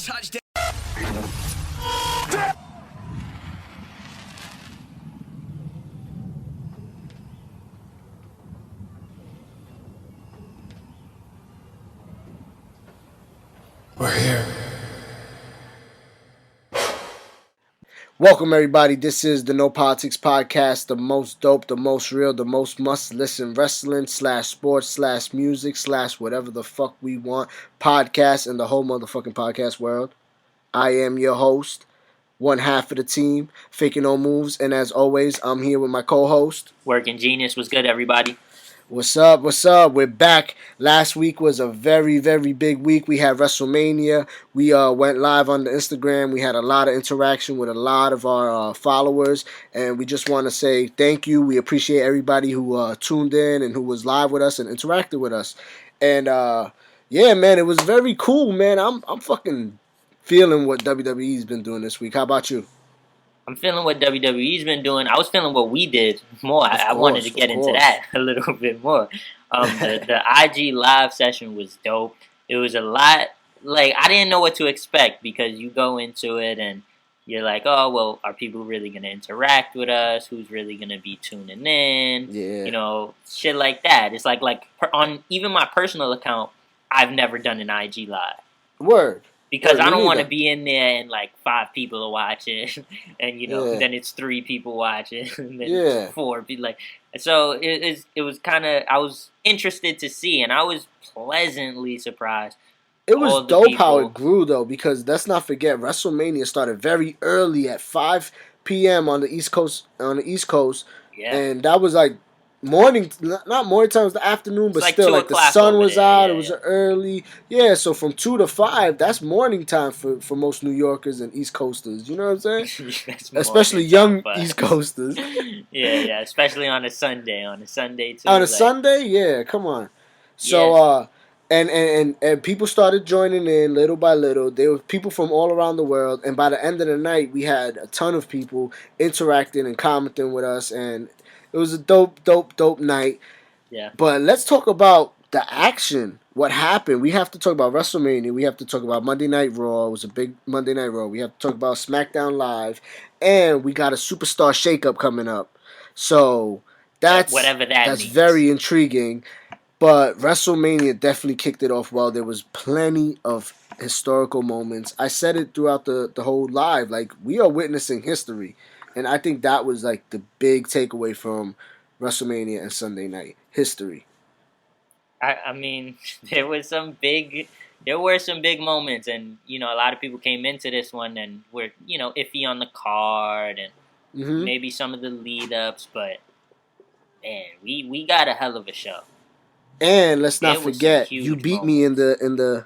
Touchdown. We're here. Welcome, everybody. This is the No Politics Podcast, the most dope, the most real, the most must-listen wrestling / sports / music / whatever the fuck we want podcast in the whole motherfucking podcast world. I am your host, one half of the team, Faking No Moves, and as always, I'm here with my co-host. Working Genius. Was good, everybody? What's up? What's up? We're back. Last week was a very, very big week. We had Wrestlemania. We went live on the Instagram. We had a lot of interaction with a lot of our followers, and we just want to say thank you. We appreciate everybody who tuned in and who was live with us and interacted with us. And yeah, man, it was very cool, man. I'm fucking feeling what WWE's been doing this week. How about you? I'm feeling what WWE's been doing. I was feeling what we did more. I wanted to get into that a little bit more. The IG live session was dope. It was a lot. Like, I didn't know what to expect because you go into it and you're like, oh, well, are people really going to interact with us? Who's really going to be tuning in? Yeah. You know, shit like that. It's like on even my personal account, I've never done an IG live. Word. Because I don't want to be in there and like 5 people are watching, and then it's 3 people watching, and then 4 people. Like, so it was kind of, I was interested to see, and I was pleasantly surprised. It was dope how it grew though, because let's not forget WrestleMania started very early at 5 p.m. on the East Coast. And that was like morning, not morning time, it was the afternoon, but like still, like the sun was out. Yeah, it was early, so from 2 to 5, that's morning time for most New Yorkers and East Coasters. You know what I'm saying? Especially young East Coasters. yeah, especially on a Sunday. On a Sunday too. On a Sunday, yeah, come on. So and people started joining in little by little. There were people from all around the world, and by the end of the night, we had a ton of people interacting and commenting with us, and it was a dope night. Yeah. But let's talk about the action. What happened? We have to talk about WrestleMania. We have to talk about Monday Night Raw. It was a big Monday Night Raw. We have to talk about Smackdown Live, and we got a superstar shakeup coming up. So that's whatever that's means. Very intriguing. But WrestleMania definitely kicked it off well. There was plenty of historical moments. I said it throughout the whole live. Like, we are witnessing history. And I think that was like the big takeaway from WrestleMania and Sunday night. History. I mean, there were some big moments, and a lot of people came into this one and were iffy on the card and maybe some of the lead ups, but man, we got a hell of a show. And let's not forget, you beat me in the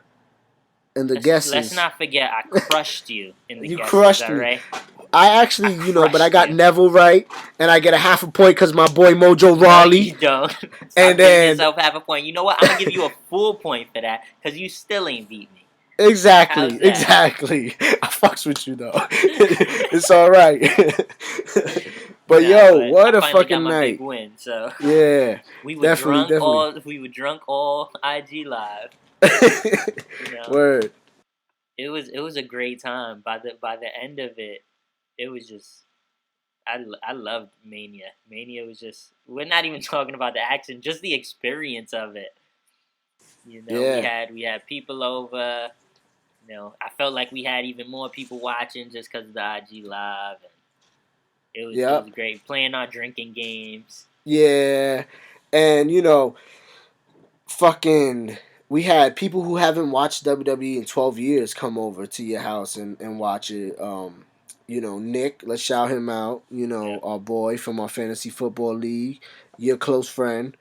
guesses. Let's not forget, I crushed you in the guesses. You crushed me. Right? I actually, but I got Neville right, and I get a half a point because my boy Mojo Rawley. No, you don't. Stop and then yourself half a point. You know what? I'm gonna give you a full point for that because you still ain't beat me. Exactly. I fucks with you though. It's all right. But what a fucking night! Big win, so yeah, we were drunk all IG live. Word. It was a great time. By the end of it, it was just I loved Mania. Mania was just, we're not even talking about the action, just the experience of it. We had people over. I felt like we had even more people watching just because of the IG live. And it was great. Playing our drinking games. Yeah. And, we had people who haven't watched WWE in 12 years come over to your house and watch it. Nick, let's shout him out. Our boy from our fantasy football league, your close friend.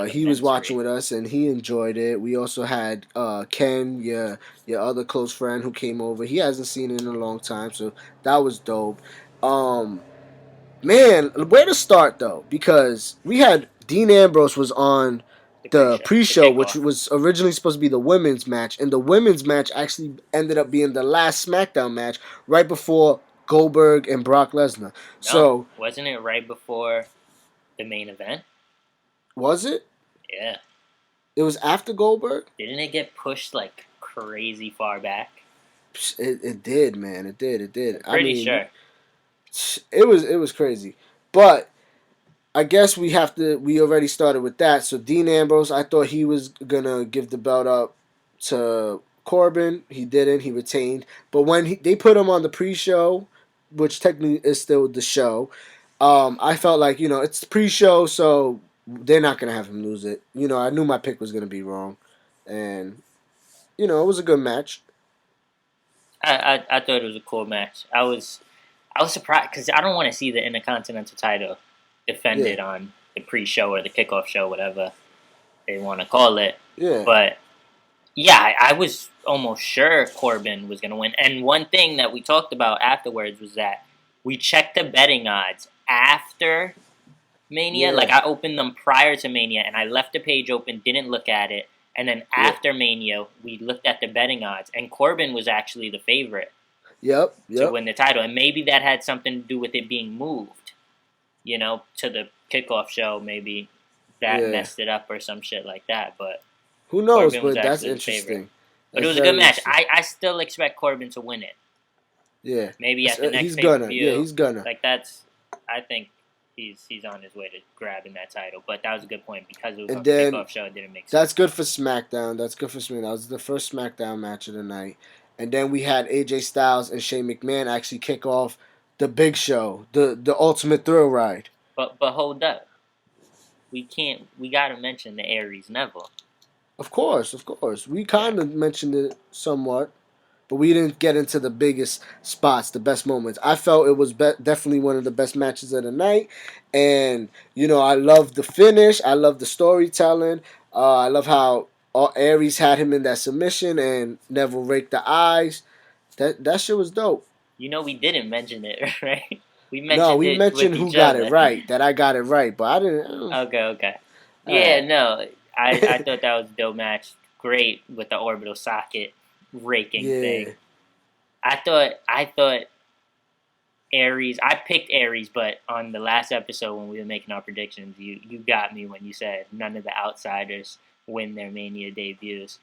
He was watching with us and he enjoyed it. We also had Ken, your other close friend, who came over. He hasn't seen it in a long time, so that was dope. Man, where to start though? Because we had Dean Ambrose was on the pre-show, which was originally supposed to be the women's match, and the women's match actually ended up being the last SmackDown match right before Goldberg and Brock Lesnar. No, so wasn't it right before the main event? Was it? Yeah. It was after Goldberg? Didn't it get pushed like crazy far back? It did, man. It did. It did. I'm I pretty mean, sure. it was crazy. But I guess we have to. We already started with that. So Dean Ambrose, I thought he was gonna give the belt up to Corbin. He didn't. He retained. But when they put him on the pre-show, which technically is still the show, I felt like it's the pre-show, so they're not gonna have him lose it. I knew my pick was gonna be wrong, and it was a good match. I thought it was a cool match. I was surprised because I don't want to see the Intercontinental title Yeah, defended on the pre-show or the kickoff show, whatever they want to call it. yeah, But yeah, I was almost sure Corbin was going to win. And one thing that we talked about afterwards was that we checked the betting odds after Mania. Like yeah, I opened them prior to Mania, and I left the page open, didn't look at it. And then yeah. after Mania, we looked at the betting odds, and Corbin was actually the favorite Yep, to yep. win the title. And maybe that had something to do with it being moved, to the kickoff show. Maybe that Yeah. messed it up or some shit like that. But Who knows? Corbin was But that's actually the favorite. interesting. But it That's was a good very match. interesting. I still expect Corbin to win it. Yeah. Maybe at the next He's pay per gonna. Yeah, view. he's gonna. Like that's, I think he's on his way to grabbing that title. But that was a good point because it was And on the then kickoff show. It didn't make that's sense. good for SmackDown. That's good for SmackDown. That was the first SmackDown match of the night. And then we had AJ Styles and Shane McMahon actually kick off the big show, the ultimate thrill ride. But hold up, we can't. We gotta mention the Aries Neville. Of course, of course. We Yeah. kind of mentioned it somewhat, but we didn't get into the biggest spots, the best moments. I felt it was definitely one of the best matches of the night, and I love the finish. I love the storytelling. I love how Aries had him in that submission, and Neville raked the eyes. That shit was dope. We didn't mention it, right? We No, mentioned we it with mentioned who each got it other. right. That I got it right, but I didn't. Okay, okay. All Yeah, right. no, I thought that was a dope match. Great with the orbital socket raking Yeah, thing. I thought Aries. I picked Aries, but on the last episode when we were making our predictions, you got me when you said none of the outsiders win their Mania debuts,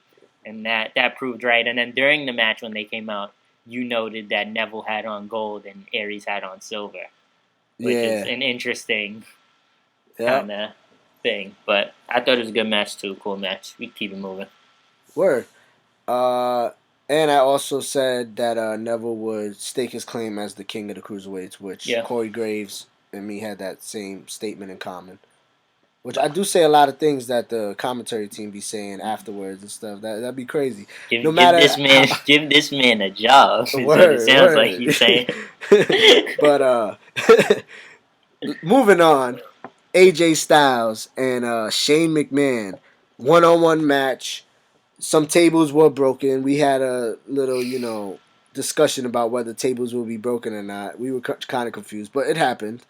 and that proved right. And then during the match when they came out, you noted that Neville had on gold and Aries had on silver, which is yeah, an interesting yeah. kind of thing. But I thought it was a good match too. Cool match. We keep it moving. Word. Uh, and I also said that Neville would stake his claim as the king of the cruiserweights, which Yeah. Corey Graves and me had that same statement in common. Which I do say a lot of things that the commentary team be saying afterwards and stuff. That'd be crazy. No Give matter this man how. give this man a job is what it Word, sounds like word. you saying. But moving on, AJ Styles and Shane McMahon, one-on-one match. Some tables were broken. We had a little, discussion about whether tables will be broken or not. We were kind of confused, but it happened.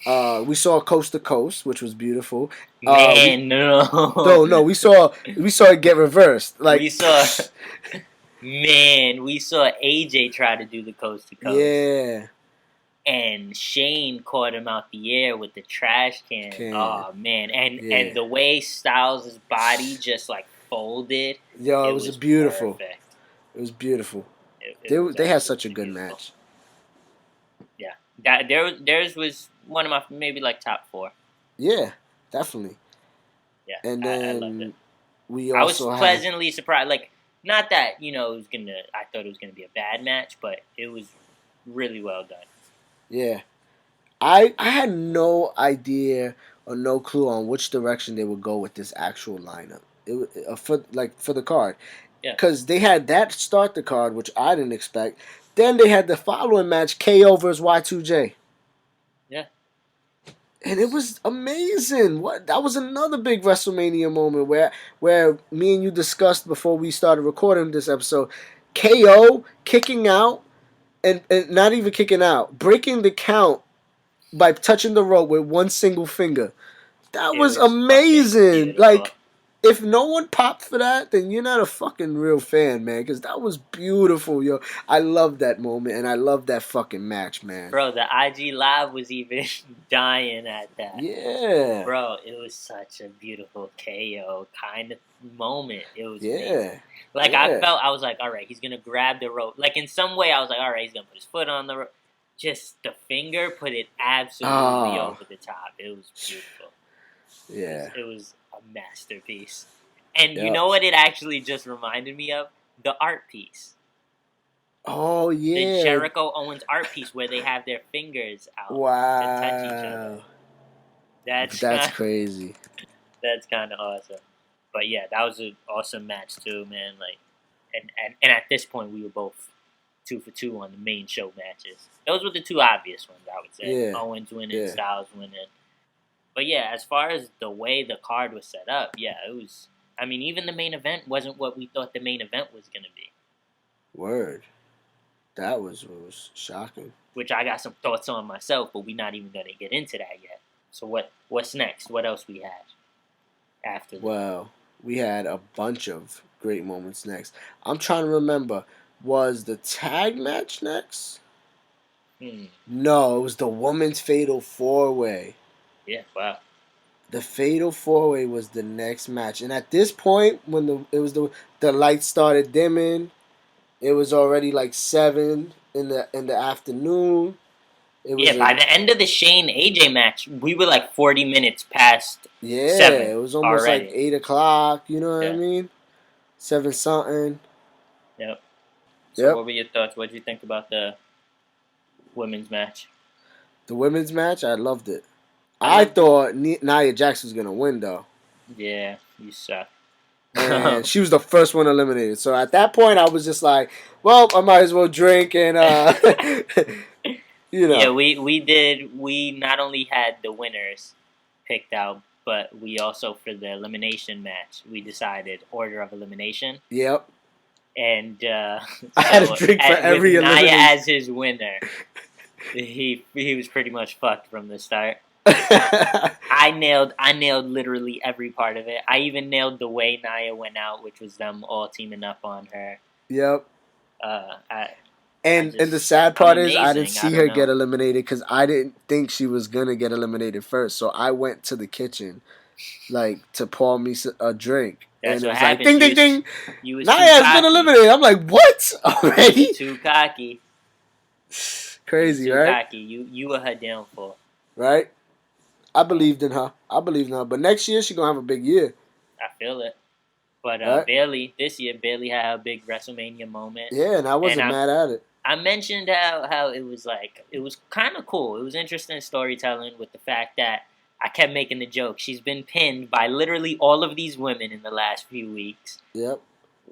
We saw coast to coast, which was beautiful. We Man, no. no, we saw it get reversed. we Like, saw we saw AJ try to do the coast to coast. yeah, And Shane caught him out the air with the trash can. can Oh man. And yeah, the way Styles' body just like folded, yo, it it was was beautiful. perfect. It was beautiful. It was They had such a absolutely good beautiful. match. Yeah. Theirs was one of my maybe like top four. Yeah, definitely. Yeah. And I loved it. then we I was also had pleasantly surprised. Like, not that it was gonna. I thought it was gonna be a bad match, but it was really well done. yeah. I had no idea or no clue on which direction they would go with this actual lineup. For the card, Yeah, because they had that start the card, which I didn't expect. Then they had the following match, KO versus Y2J, yeah. and it was amazing. What that was another big WrestleMania moment where me and you discussed before we started recording this episode. KO kicking out and not even kicking out, breaking the count by touching the rope with one single finger. That It was was fucking amazing. beautiful. Like, if no one popped for that, then you're not a fucking real fan, man. Because that was beautiful, yo. I love that moment, and I love that fucking match, man. Bro, the IG Live was even dying at that. Yeah. Bro, it was such a beautiful KO kind of moment. It was amazing. Yeah. Like, Yeah. I was like, all right, he's going to grab the rope. Like, in some way, I was like, all right, he's going to put his foot on the rope. Just the finger put it absolutely Oh. over the top. It was beautiful. Yeah. It was a masterpiece. And you Yep. know what it actually just reminded me of? The art piece. Oh, The yeah. Jericho Owens art piece where they have their fingers out to touch each other. Wow. That's crazy. That's kind of awesome. But yeah, that was an awesome match too, man. Like, and at this point, we were both 2 for 2 on the main show matches. Those were the two obvious ones, I would say. Yeah. Owens winning, Yeah. Styles winning. But yeah, as far as the way the card was set up, yeah, it was. I mean, even the main event wasn't what we thought the main event was gonna be. Word. That was shocking. Which I got some thoughts on myself, but we're not even gonna get into that yet. So what's next? What else we had after that? Well, we had a bunch of great moments next. I'm trying to remember. Was the tag match next? No, it was the women's fatal 4-way. Yeah, wow. The fatal 4-way was the next match, and at this point, when the lights started dimming, it was already like 7 in the afternoon. It was by the end of the Shane AJ match, we were like 40 minutes past 7. It was almost already. like 8 o'clock. You know what I mean? 7 something. Yep. So what were your thoughts? What did you think about the women's match? The women's match, I loved it. I thought Nia Jax was gonna win though. Yeah, you suck. And she was the first one eliminated. So at that point, I was just like, well, I might as well drink and you know. Yeah, we not only had the winners picked out, but we also, for the elimination match, we decided order of elimination. Yep. And I had a drink for every elimination. Nia as his winner, he was pretty much fucked from the start. I nailed literally every part of it. I even nailed the way Nia went out, which was them all teaming up on her. Yep. And the sad part is I didn't see her get eliminated because I didn't think she was gonna get eliminated first. So I went to the kitchen, like, to pour me a drink. That's and what it was happened. like, ding, ding, ding. Nia has been eliminated. I'm like, what? Already? Too cocky. Crazy, too right? Cocky. You were her downfall. Right? I believed in her. But next year, she's going to have a big year. I feel it. But Bailey, this year, Bailey had a big WrestleMania moment. Yeah, and I wasn't mad at it. I mentioned how it was kind of cool. It was interesting storytelling with the fact that I kept making the joke. She's been pinned by literally all of these women in the last few weeks. Yep.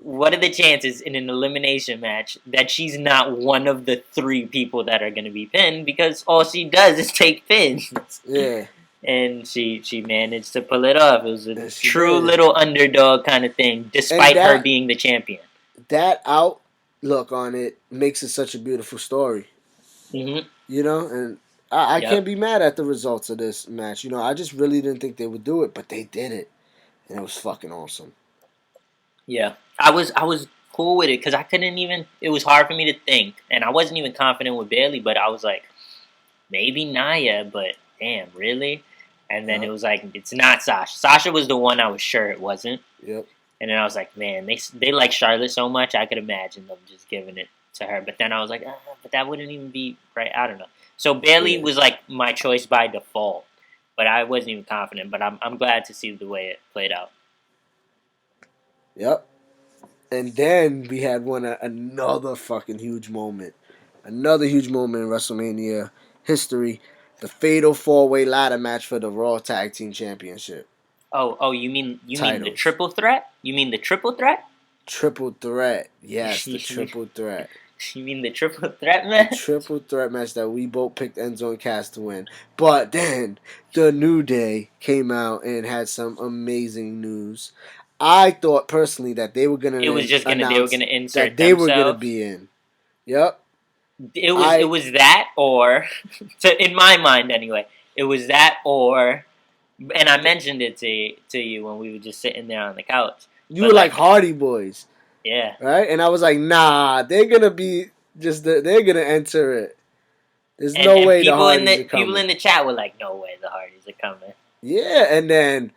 What are the chances in an elimination match that she's not one of the 3 people that are going to be pinned? Because all she does is take pins. Yeah. And she managed to pull it off. It was a true little underdog kind of thing, despite her being the champion. That outlook on it makes it such a beautiful story. Mm-hmm. You know, and I can't be mad at the results of this match. You know, I just really didn't think they would do it, but they did it, and it was fucking awesome. Yeah, I was cool with it because I couldn't even. It was hard for me to think, and I wasn't even confident with Bailey. But I was like, maybe Nia, but damn, really? And then it was like, it's not Sasha. Sasha was the one I was sure it wasn't. Yep. And then I was like, man, they like Charlotte so much, I could imagine them just giving it to her. But then I was like, but that wouldn't even be right. I don't know. So Bailey was like my choice by default, but I wasn't even confident. But I'm glad to see the way it played out. Yep. And then we had another fucking huge moment. Another huge moment in WrestleMania history. The fatal 4-way ladder match for the Raw Tag Team Championship. Oh, you mean the triple threat? You mean the triple threat? Triple threat. Yes, the triple threat. You mean the triple threat match? The triple threat match that we both picked Enzo and Cass to win. But then the New Day came out and had some amazing news. I thought personally that they were gonna. They were gonna insert that they were gonna be in. Yep. It was that or, so in my mind anyway, it was that or And I mentioned it to you when we were just sitting there on the couch. You But were like like, Hardy Boys, yeah. right? And I was like, nah, they're gonna be they're gonna enter it. There's no And way the people in Hardys the are people coming. in the chat were like, "No way, the Hardys are coming." Yeah, and then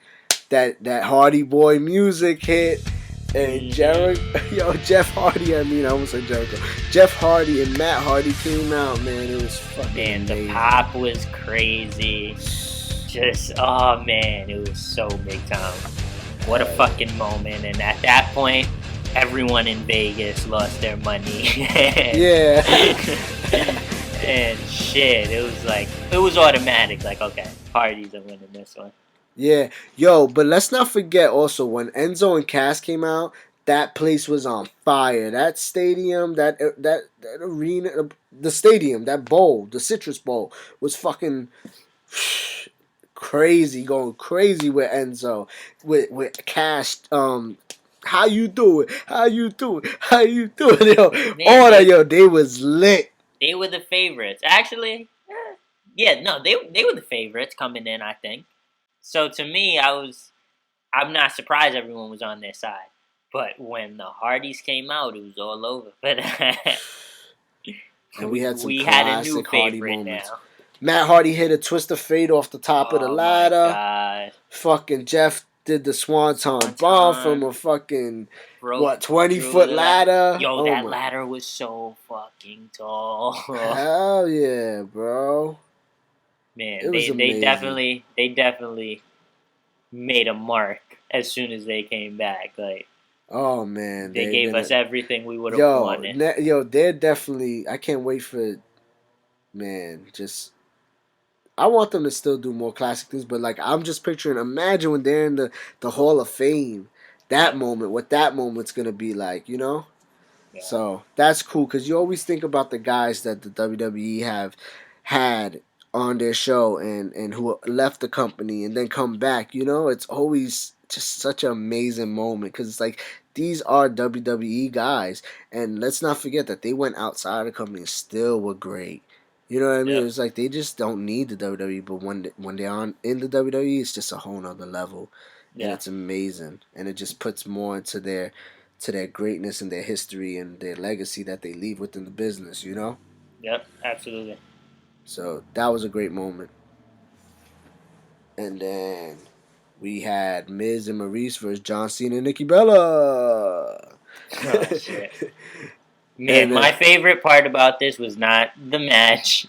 that Hardy Boy music hit, and Jeff Hardy. I mean, I almost said Jericho. Jeff Hardy and Matt Hardy came out. Man, it was fucking Man, the amazing. pop was crazy. Just, oh man, it was so big time. What a fucking moment! And at that point, everyone in Vegas lost their money. Yeah. And shit, it was automatic. Like, okay, Hardys are winning this one. Yeah, yo, but let's not forget also when Enzo and Cass came out, that place was on fire. That stadium, that arena, the stadium, that bowl, the Citrus Bowl, was fucking crazy, going crazy with Enzo, with Cass. How you do it? How you do it? How you do it? Yo, Man, all that, yo, they was lit. they were the favorites. Actually, yeah, no, they were the favorites coming in. I think. So to me, I'm not surprised everyone was on their side. But when the Hardys came out, it was all over. But And we had some we had a new classic Hardy favorite moments. now. Matt Hardy hit a twist of fate off the top of the Oh my ladder. god! Fucking Jeff did the Swanton bomb from Swanton a fucking broke 20-foot through the ladder. Yo, Oh that my, ladder was so fucking tall. hell yeah, bro! It Man, was they amazing. definitely made a mark as soon as they came back. Like, Oh man, they they're gave us gonna everything we would have wanted. yo, they're definitely. I can't wait for man. Just I want them to still do more classic things, but like I'm just picturing. Imagine when they're in the Hall of Fame. That Yep. moment, what that moment's gonna be like, you know? Yeah. So that's cool because you always think about the guys that the WWE have had on their show and who left the company and then come back. You know, it's always just such an amazing moment because it's like these are WWE guys, and let's not forget that they went outside the company and still were great. You know what I mean? Yep. It's like they just don't need the WWE, but when they're on in the WWE, it's just a whole nother level, and Yeah. it's amazing, and it just puts more into their greatness and their history and their legacy that they leave within the business, you know? Yep. Absolutely. So that was a great moment. And then we had Miz and Maurice versus John Cena and Nikki Bella. Oh shit. Man, and my favorite part about this was not the match.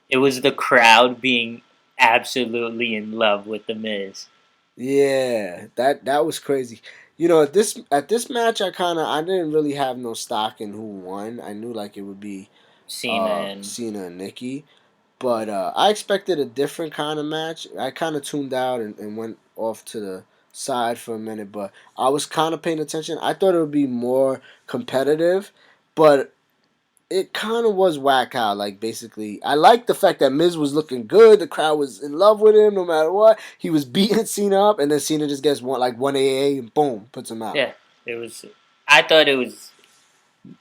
It was the crowd being absolutely in love with the Miz. yeah, that was crazy. You know, at this match, I didn't really have no stock in who won. I knew like it would be Cena and Cena and Nikki. But I expected a different kind of match. I kind of tuned out and went off to the side for a minute, but I was kind of paying attention. I thought it would be more competitive, but it kind of was whack out. Like, basically, I liked the fact that Miz was looking good. The crowd was in love with him no matter what. He was beating Cena up, and then Cena just gets one AA and boom, puts him out. yeah, it was. I thought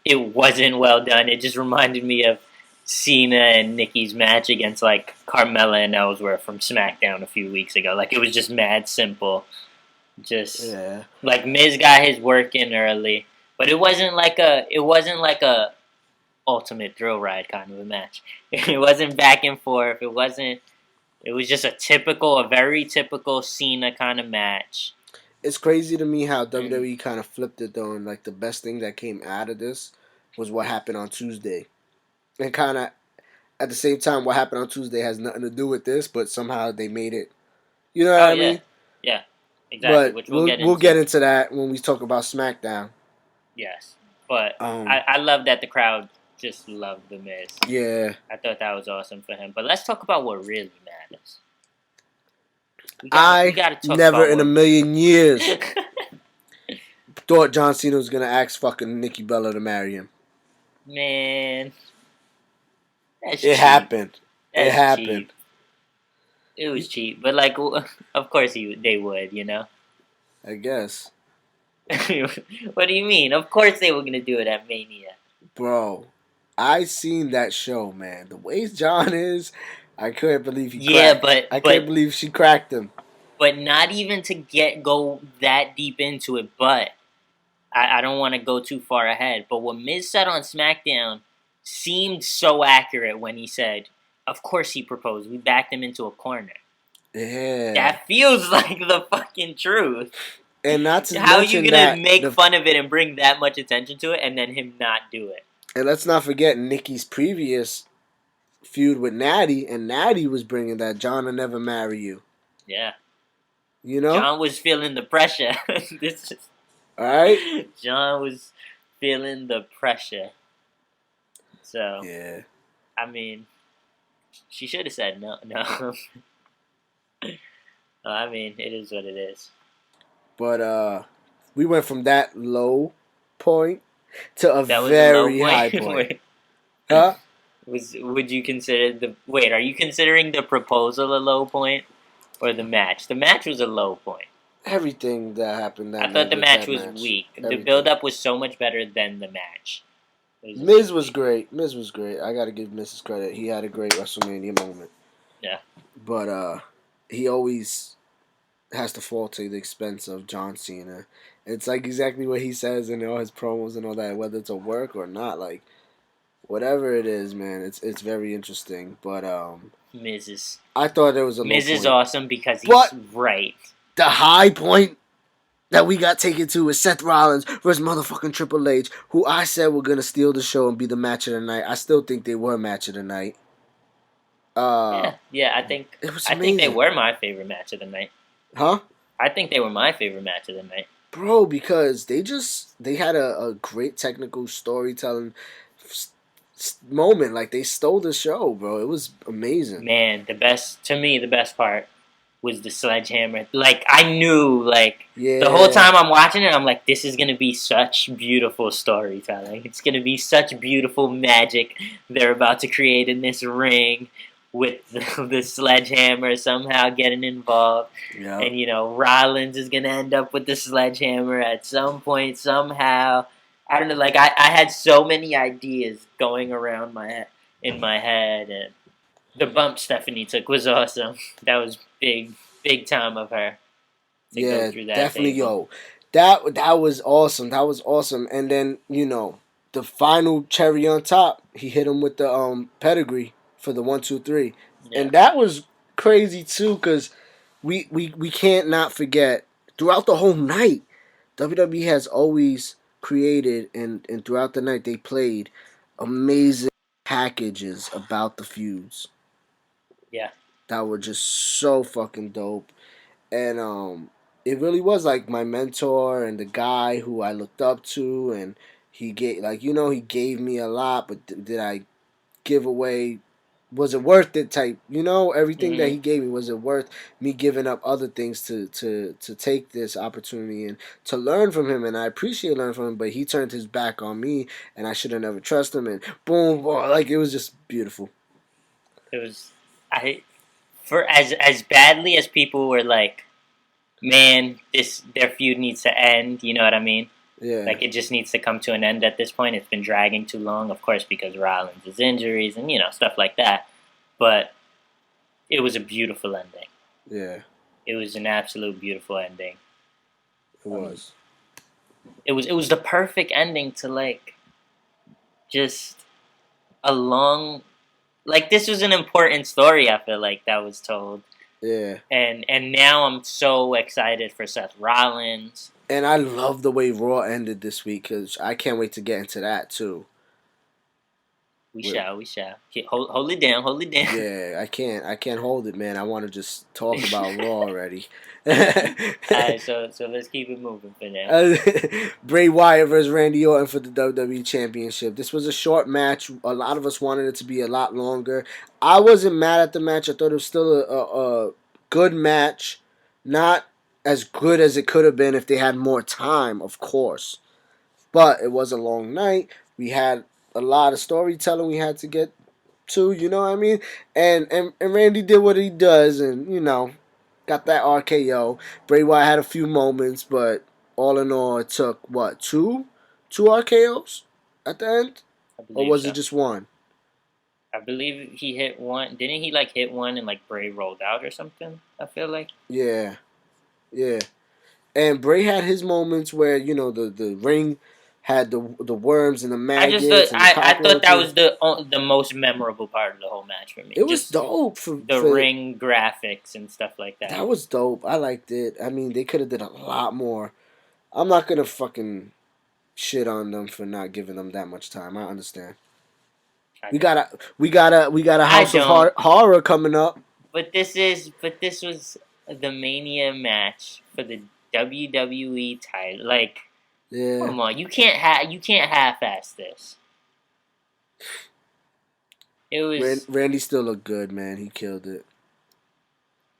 it wasn't well done. It just reminded me of Cena and Nikki's match against like Carmella and Ellsworth from SmackDown a few weeks ago. Like it was just mad simple. Just Yeah. like Miz got his work in early, but it wasn't like a ultimate thrill ride kind of a match. It wasn't back and forth. It wasn't. It was just a very typical Cena kind of match. It's crazy to me how Mm. WWE kind of flipped it though, and like the best thing that came out of this was what happened on Tuesday. And kind of at the same time, what happened on Tuesday has nothing to do with this, but somehow they made it. You know what Oh I yeah, mean? yeah, exactly. But Which we'll get we'll into. get into that when we talk about SmackDown. Yes, but Um, I love that the crowd just loved the Miz. yeah, I thought that was awesome for him. But let's talk about what really matters. We I got to talk never about in a what. million years thought John Cena was gonna ask fucking Nikki Bella to marry him. Man, that's It cheap. happened. It That's happened. cheap. It was cheap, but like, of course they would, you know. I guess, What do you mean? Of course they were gonna do it at Mania. bro. I seen that show, man. The way John is, I couldn't believe he Yeah, cracked. I can't but believe she cracked him. But not even to go that deep into it. But I don't want to go too far ahead. But what Miz said on SmackDown seemed so accurate when he said, "Of course he proposed. We backed him into a corner." Yeah. That feels like the fucking truth. And not to How are you mention gonna that make fun of it and bring that much attention to it, and then him not do it? and let's not forget Nikki's previous feud with Natty, and Natty was bringing that John will never marry you. Yeah, You know? John was feeling the pressure. This is, All right? John was feeling the pressure. So Yeah. I mean, she should have said no. No, I mean it is what it is. But we went from that low point to a That was a low very high point. point. Wait, Huh? would you consider the wait? Are you considering the proposal a low point or the match? The match was a low point. Everything that happened that I thought night the with match that was match. weak. The Everything. build up was so much better than the match. Miz was great. Miz was great. I gotta give Miz his credit. He had a great WrestleMania moment. Yeah. But he always has to fall to the expense of John Cena. It's like exactly what he says in all his promos and all that, whether it's a work or not. Like whatever it is, man, it's very interesting. But I thought there was a low Miz is point. awesome because he's But right. The high point that we got taken to is Seth Rollins versus motherfucking Triple H, who I said were gonna steal the show and be the match of the night. I still think they were match of the night. Yeah. I think It was I think they amazing. were my favorite match of the night. Huh? I think they were my favorite match of the night. Bro, because they had a great technical storytelling moment. Like they stole the show, bro. It was amazing. Man, the best part was the sledgehammer. Like I knew, like Yeah. the whole time I'm watching it, I'm like, this is gonna be such beautiful storytelling. It's gonna be such beautiful magic they're about to create in this ring with the sledgehammer somehow getting involved. Yeah. And Rollins is gonna end up with the sledgehammer at some point somehow. I don't know. Like I had so many ideas going around in my head, and the bump Stephanie took was awesome. That was big time of her to go through that. Definitely, table. that was awesome. That was awesome. And then the final cherry on top, he hit him with the pedigree for the 1, 2, 3, Yeah. and that was crazy too, because we can't not forget throughout the whole night, WWE has always created and throughout the night they played amazing packages about the feuds. Yeah. That were just so fucking dope. And it really was like my mentor and the guy who I looked up to, and he gave he gave me a lot, but did I give away? Was it worth it? Type, everything that he gave me, was it worth me giving up other things to take this opportunity and to learn from him? And I appreciate learning from him, but he turned his back on me, and I should have never trusted him. And boom, like it was just beautiful. It was for as badly as people were like, man, their feud needs to end. You know what I mean? Yeah. Like it just needs to come to an end at this point. It's been dragging too long, of course, because Rollins' injuries and stuff like that. But it was a beautiful ending. Yeah. It was an absolute beautiful ending. It was. It was the perfect ending to like just a long, like this was an important story. I feel like that was told. Yeah. And now I'm so excited for Seth Rollins. And I love the way Raw ended this week, because I can't wait to get into that too. We shall. Hold it down. Yeah, I can't hold it, man. I want to just talk about Raw already. Alright, so let's keep it moving for now. Bray Wyatt versus Randy Orton for the WWE Championship. This was a short match. A lot of us wanted it to be a lot longer. I wasn't mad at the match. I thought it was still a good match. Not as good as it could have been if they had more time, of course. But it was a long night. We had a lot of storytelling we had to get to, you know what I mean? And Randy did what he does, and got that RKO. Bray Wyatt had a few moments, but all in all, it took what, two RKOs at the end, or was it just one? I believe he hit one. Didn't he like hit one and like Bray rolled out or something? I feel like. Yeah. Yeah. And Bray had his moments where the ring had the worms and the I just thought maggots and the I thought that cockroaches. was the most memorable part of the whole match for me. It was Just dope the ring graphics and stuff like that. that was dope. I liked it. I mean, they could have did a lot more. I'm not gonna fucking shit on them for not giving them that much time. I understand. I We don't. got a we got a I House of don't. Horror coming up. But this was the Mania match for the WWE title. Like, Yeah, come on, you can't half-ass this. It was Randy still looked good, man. He killed it.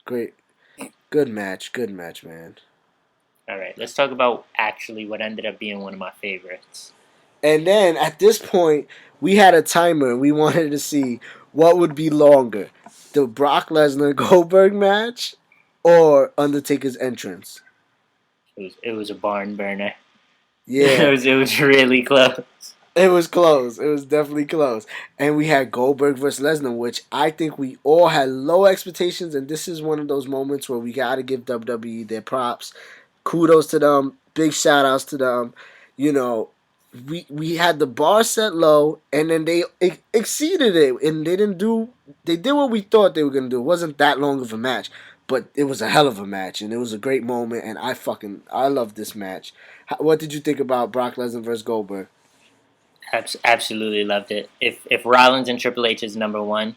Great, good match, man. all right. Let's talk about actually what ended up being one of my favorites. And then at this point, we had a timer. We wanted to see what would be longer, the Brock Lesnar Goldberg match, or Undertaker's entrance. It was a barn burner. Yeah, It was really close. it was close. It was definitely close. And we had Goldberg versus Lesnar, which I think we all had low expectations. And this is one of those moments where we got to give WWE their props. Kudos to them. Big shout outs to them. You know, we had the bar set low, and then they exceeded it. And they did what we thought they were going to do. It wasn't that long of a match. But it was a hell of a match, and it was a great moment, and I love this match. What did you think about Brock Lesnar versus Goldberg? Absolutely loved it. If Rollins and Triple H is number one,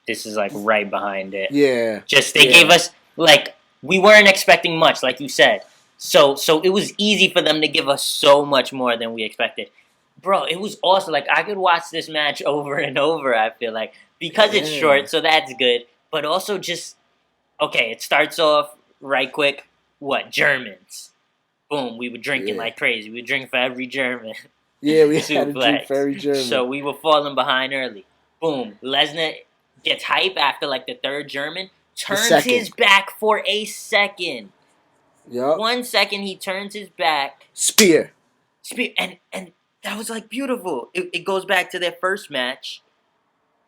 this is like right behind it. Yeah, Just they yeah, gave us like we weren't expecting much, like you said. So it was easy for them to give us so much more than we expected. Bro, it was awesome. Like I could watch this match over and over, I feel like. Because it's yeah, short, so that's good. But also just okay, it starts off right quick. What, Germans? Boom, we were drinking yeah, like crazy. We were drinking for every German. yeah. We had a drink Suplex. very German. So we were falling behind early. Boom. Lesnar gets hype after like the third German, The turns second, his back for a second. yup, 1 second he turns his back. spear. And that was like beautiful. It goes back to their first match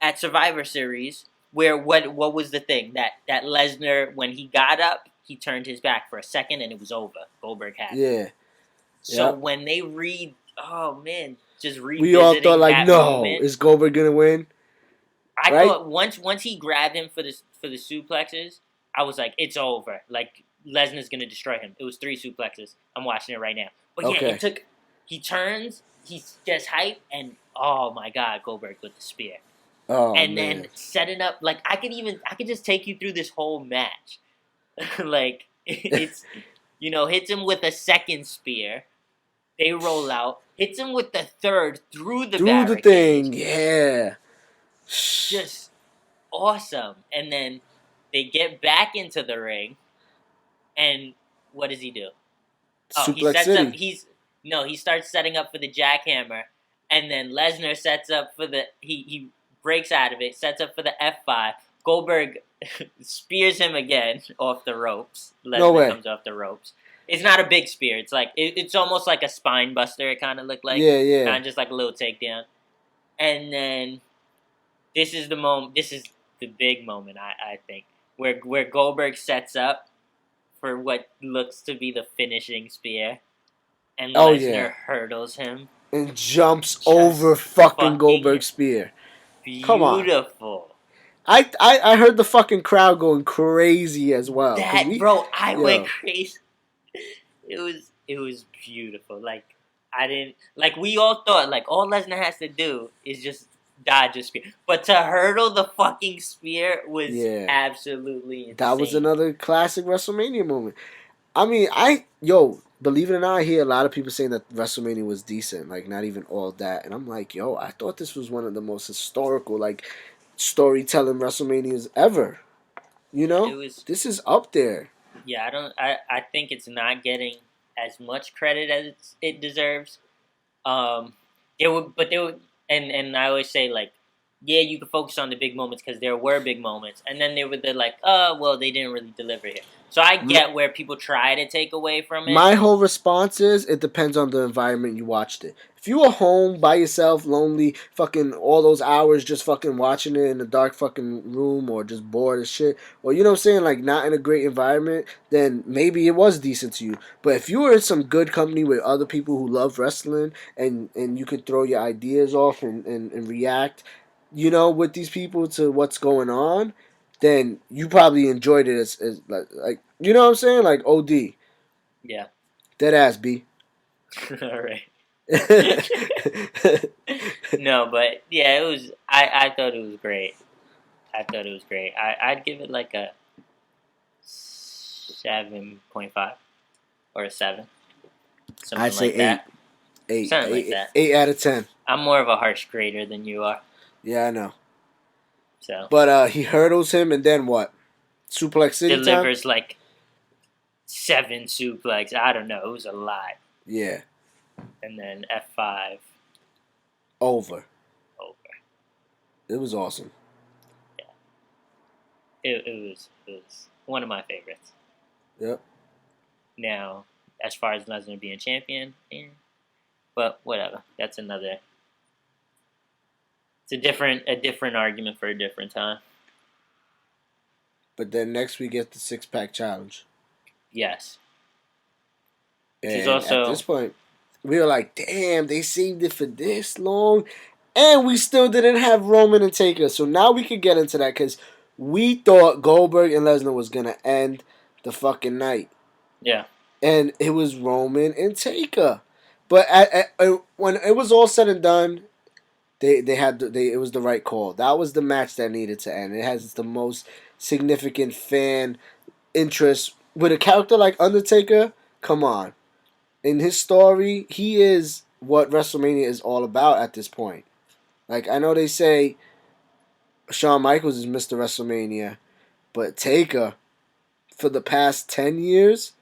at Survivor Series where what was the thing? That Lesnar when he got up, he turned his back for a second and it was over. Goldberg had it. Yeah, So yep. when they oh man, just We all thought revisiting like, that no, moment, is Goldberg gonna win? I Right? thought once he grabbed him for the suplexes, I was like, it's over. Like Lesnar's gonna destroy him. It was 3 suplexes. I'm watching it right now. But yeah, Okay. it took. He turns. He gets hype, and oh my god, Goldberg with the spear, Oh and man. then setting up. Like I could just take you through this whole match. Like it's hits him with a second spear. They roll out. Hits him with the third through the Do the barricade. thing, yeah. Just awesome. And then they get back into the ring, and what does he do? Oh, he Suplex sets up. City. He starts setting up for the jackhammer, and then Lesnar sets up for the he breaks out of it, sets up for the F5. Goldberg spears him again off the ropes. No Lesnar way. comes off the ropes. It's not a big spear. It's like it's almost like a spine buster. It kind of looked like Yeah, yeah. kind of just like a little takedown. And then this is the moment. This is the big moment. I think where Goldberg sets up for what looks to be the finishing spear, and Oh yeah. Lesnar hurdles him. And jumps over Just fucking fucking Goldberg's spear. Come on. beautiful. I heard the fucking crowd going crazy as well. Cause That bro, I went yo, crazy. It was beautiful. Like I didn't like we all thought like all Lesnar has to do is just dodge a spear, but to hurdle the fucking spear was yeah. absolutely That was insane. another classic WrestleMania moment. I mean, believe it or not, I hear a lot of people saying that WrestleMania was decent, like not even all that, and I'm like, yo, I thought this was one of the most historical, like, storytelling WrestleManias ever. You It know, was this is up there. yeah. I think it's not getting as much credit as it deserves. There were, and I always say like, yeah, you can focus on the big moments because there were big moments, and then there were the like, oh, well, they didn't really deliver here. So I M- get where people try to take away from it. My whole response is it depends on the environment you watched it. if you were home by yourself, lonely, fucking all those hours just fucking watching it in a dark fucking room or just bored as shit, or you know what I'm saying, like not in a great environment, then maybe it was decent to you. But if you were in some good company with other people who love wrestling and you could throw your ideas off and react, you know, with these people to what's going on, then you probably enjoyed it as like you know what I'm saying, like OD. Yeah. Dead ass B. All right. No, but yeah, it was. I thought it was great. I thought it was great. I'd give it like a 7.5 or a 7, I'd something say like that. eight, Something like that. 8 out of 10. I'm more of a harsh grader than you are, Yeah, I know. so But he hurdles him and then what? Suplex City time? delivers like 7 suplex. I don't know. It was a lot, Yeah. and then F5 Over. over. It was awesome. It was one of my favorites. Yep. Now, as far as Lesnar being champion, but whatever. That's another. It's a different argument for a different time. But then next we get the 6-pack challenge. Yes. And also, at this point, we were like, damn, they saved it for this long. And we still didn't have Roman and Taker. So now we could get into that because we thought Goldberg and Lesnar was going to end the fucking night. Yeah. And it was Roman and Taker. But when it was all said and done, it was the right call. That was the match that needed to end. It has the most significant fan interest with a character like Undertaker. Come on, in his story, he is what WrestleMania is all about at this point. Like I know they say Shawn Michaels is Mr. WrestleMania, but Taker for the past 10 years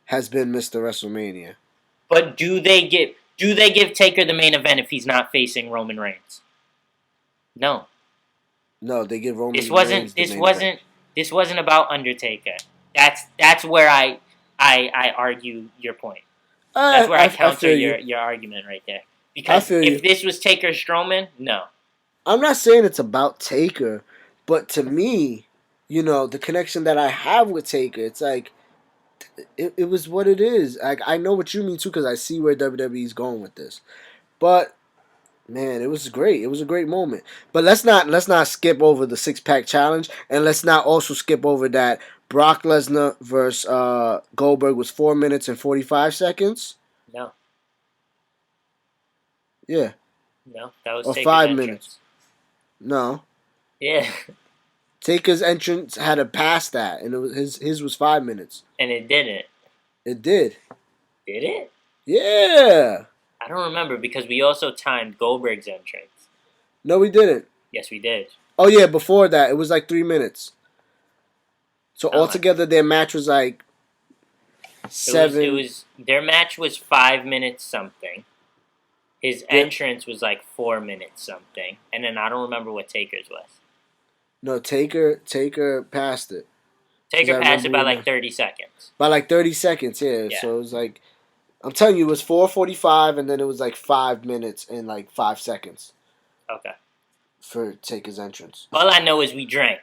has been Mr. WrestleMania. But do they give Taker the main event if he's not facing Roman Reigns? No. No, they give Roman This wasn't Reigns the this main wasn't event. this wasn't about Undertaker. That's where I argue your point. That's where I counter your argument right there. Because if this was Taker Strowman, no. I'm not saying it's about Taker, but to me, you know, the connection that I have with Taker, it's like, it was what it is. Like, I know what you mean too, because I see where WWE's going with this. But man, it was great. It was a great moment. But let's not skip over the 6-pack challenge, and let's not also skip over that Brock Lesnar versus Goldberg was 4 minutes and 45 seconds. No. Yeah. No, that was or Taker's 5 entrance. minutes. No. Yeah. Taker's entrance had to pass that, and it was his was 5 minutes. And it didn't. It did. Did it? Yeah. I don't remember because we also timed Goldberg's entrance. No, we didn't. Yes, we did. Oh yeah, before that it was like 3 minutes. So altogether their match was like 7. It was their match was 5 minutes something. His entrance was like 4 minutes something, and then I don't remember what Taker's was. No, Taker passed it. Taker passed it by like 30 seconds. By like 30 seconds, yeah. So it was like, I'm telling you, it was 4:45, and then it was like 5 minutes and like 5 seconds. Okay. For Taker's entrance. All I know is we drank.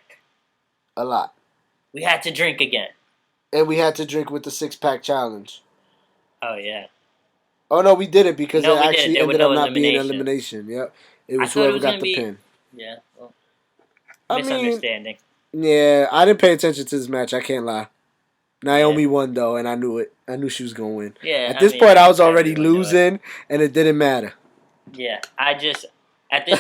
A lot. We had to drink again. And we had to drink with the 6-pack challenge. Oh, yeah. Oh, no, we did it because it actually ended up not being an elimination. Yep. It was whoever got the pin. Yeah. Well, I misunderstanding. Yeah, I didn't pay attention to this match. I can't lie. Naomi won, though, and I knew it. I knew she was going to win. Yeah. At this point, I was already losing, and it didn't matter. Yeah. At this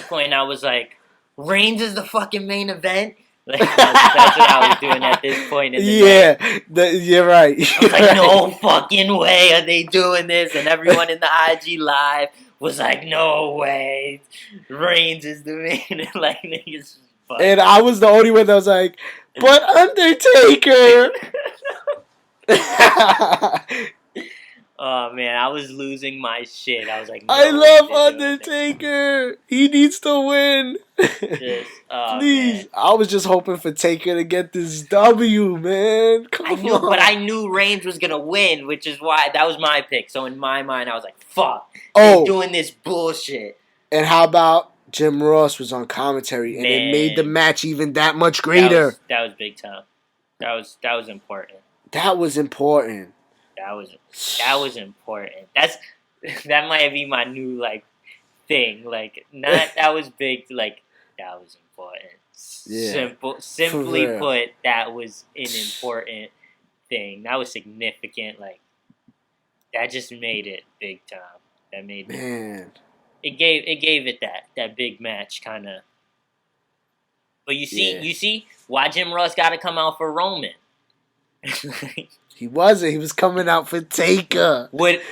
point, I was like, Reigns is the fucking main event? Like, that's what I was doing at this point in the night. You're right. I was like, no fucking way are they doing this? And everyone in the IG Live was like, no way. Reigns is the main. Like, niggas. And I was the only one that was like, but Undertaker. Oh man, I was losing my shit. I was like, I love Undertaker. He needs to win. Please. Man. I was just hoping for Taker to get this W, man. Come on. But I knew Reigns was gonna win, which is why that was my pick. So in my mind, I was like, fuck. and doing this bullshit. And how about Jim Ross was on commentary, and it made the match even that much greater. That was big time. That was important. That was important. That was important. That might be my new like thing. Like not that was big. Like that was important. Yeah. Simply put, that was an important thing. That was significant. Like that just made it big time. That made it gave it that big match kind of. But you see why Jim Ross got to come out for Roman. He wasn't. He was coming out for Taker. Would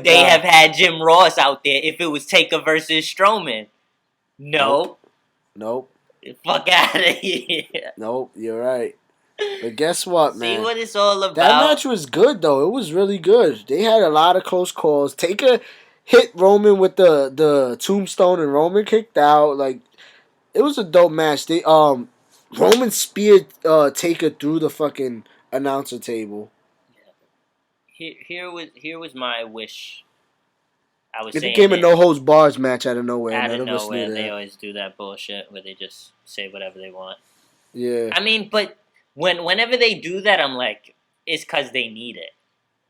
they have had Jim Ross out there if it was Taker versus Strowman? No. Nope. Fuck out of here. Nope, you're right. But guess what, man? See what it's all about. That match was good, though. It was really good. They had a lot of close calls. Taker hit Roman with the tombstone, and Roman kicked out. Like, it was a dope match. They Roman speared Taker through the fucking announcer table. Here was my wish. It became a no holds bars match out of nowhere. Out of nowhere, they always do that bullshit where they just say whatever they want. Yeah. I mean, but whenever they do that, I'm like, it's because they need it.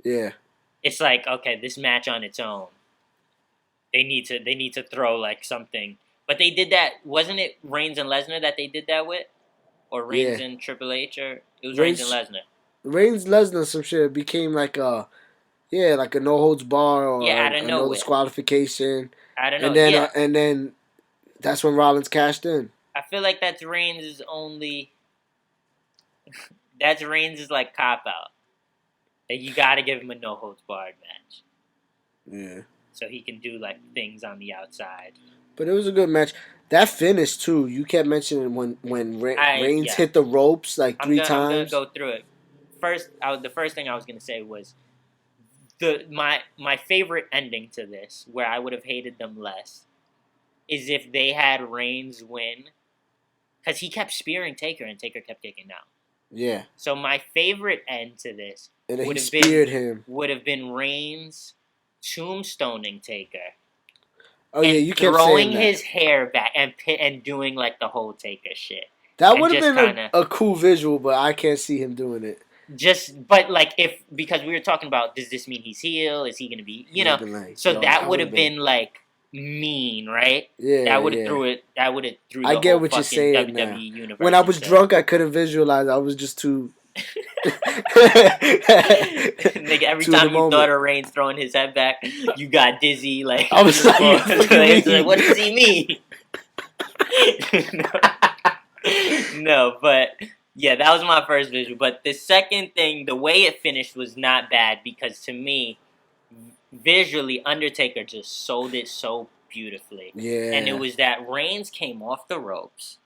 Yeah. It's like, okay, this match on its own, they need to throw like something. But they did that. Wasn't it Reigns and Lesnar that they did that with, or Reigns and Triple H, or it was Reigns and Lesnar. Reigns Lesnar, some shit. It became like a no holds bar or a no disqualification. I don't know. And then that's when Rollins cashed in. I feel like that's Reigns' only. That's Reigns' like cop out. That you got to give him a no holds barred match. Yeah. So he can do like things on the outside. But it was a good match. That finish too. You kept mentioning when Reigns hit the ropes like three times. I'm gonna go through it. The first thing I was gonna say was my favorite ending to this, where I would have hated them less, is if they had Reigns win, because he kept spearing Taker and Taker kept kicking out. Yeah. So my favorite end to this would have been Reigns tombstoning Taker. Oh yeah, you kept throwing saying that. his hair back and doing like the whole Taker shit. That would have been a cool visual, but I can't see him doing it. But like because we were talking about, does this mean he's heel? Is he going to be, like, so that would have been like mean, right? Yeah, that would have threw it. That would have threw. I get what you're saying WWE now. Universe. When I was drunk, I couldn't visualize. I was just too. Nigga, every time you thought of Reigns throwing his head back, you got dizzy. Like I was like, what does he mean? No, but yeah, that was my first visual. But the second thing, the way it finished was not bad, because to me, visually, Undertaker just sold it so beautifully. Yeah. And it was that Reigns came off the ropes,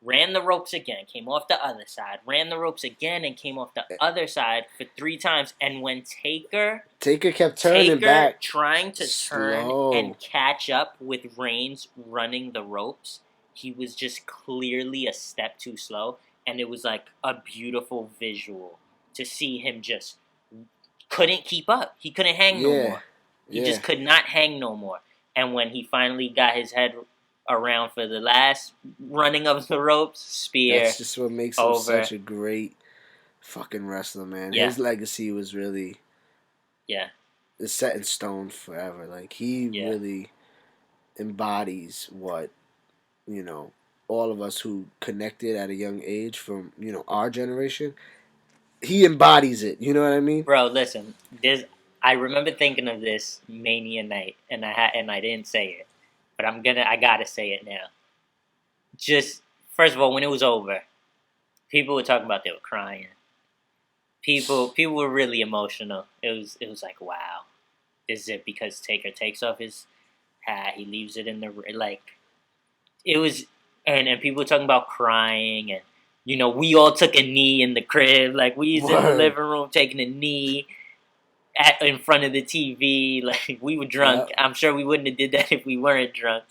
ran the ropes again, came off the other side, ran the ropes again, and came off the other side for 3 times. And when Taker kept turning back, trying to turn and catch up with Reigns running the ropes, he was just clearly a step too slow. And it was like a beautiful visual to see him just couldn't keep up. He couldn't hang no more. He just could not hang no more. And when he finally got his head around for the last running of the ropes, spear. That's just what makes him such a great fucking wrestler, man. Yeah. His legacy was really it's set in stone forever. Like, he really embodies what, all of us who connected at a young age from, our generation. He embodies it. You know what I mean? Bro, listen. I remember thinking of this Mania night, and I didn't say it, but I gotta say it now. Just first of all, when it was over, people were talking about they were crying. People were really emotional. It was like, wow, this is it, because Taker takes off his hat, he leaves it in the it was, and people were talking about crying, and we all took a knee in the crib, like we was in the living room taking a knee in front of the TV, like we were drunk. Yep. I'm sure we wouldn't have did that if we weren't drunk.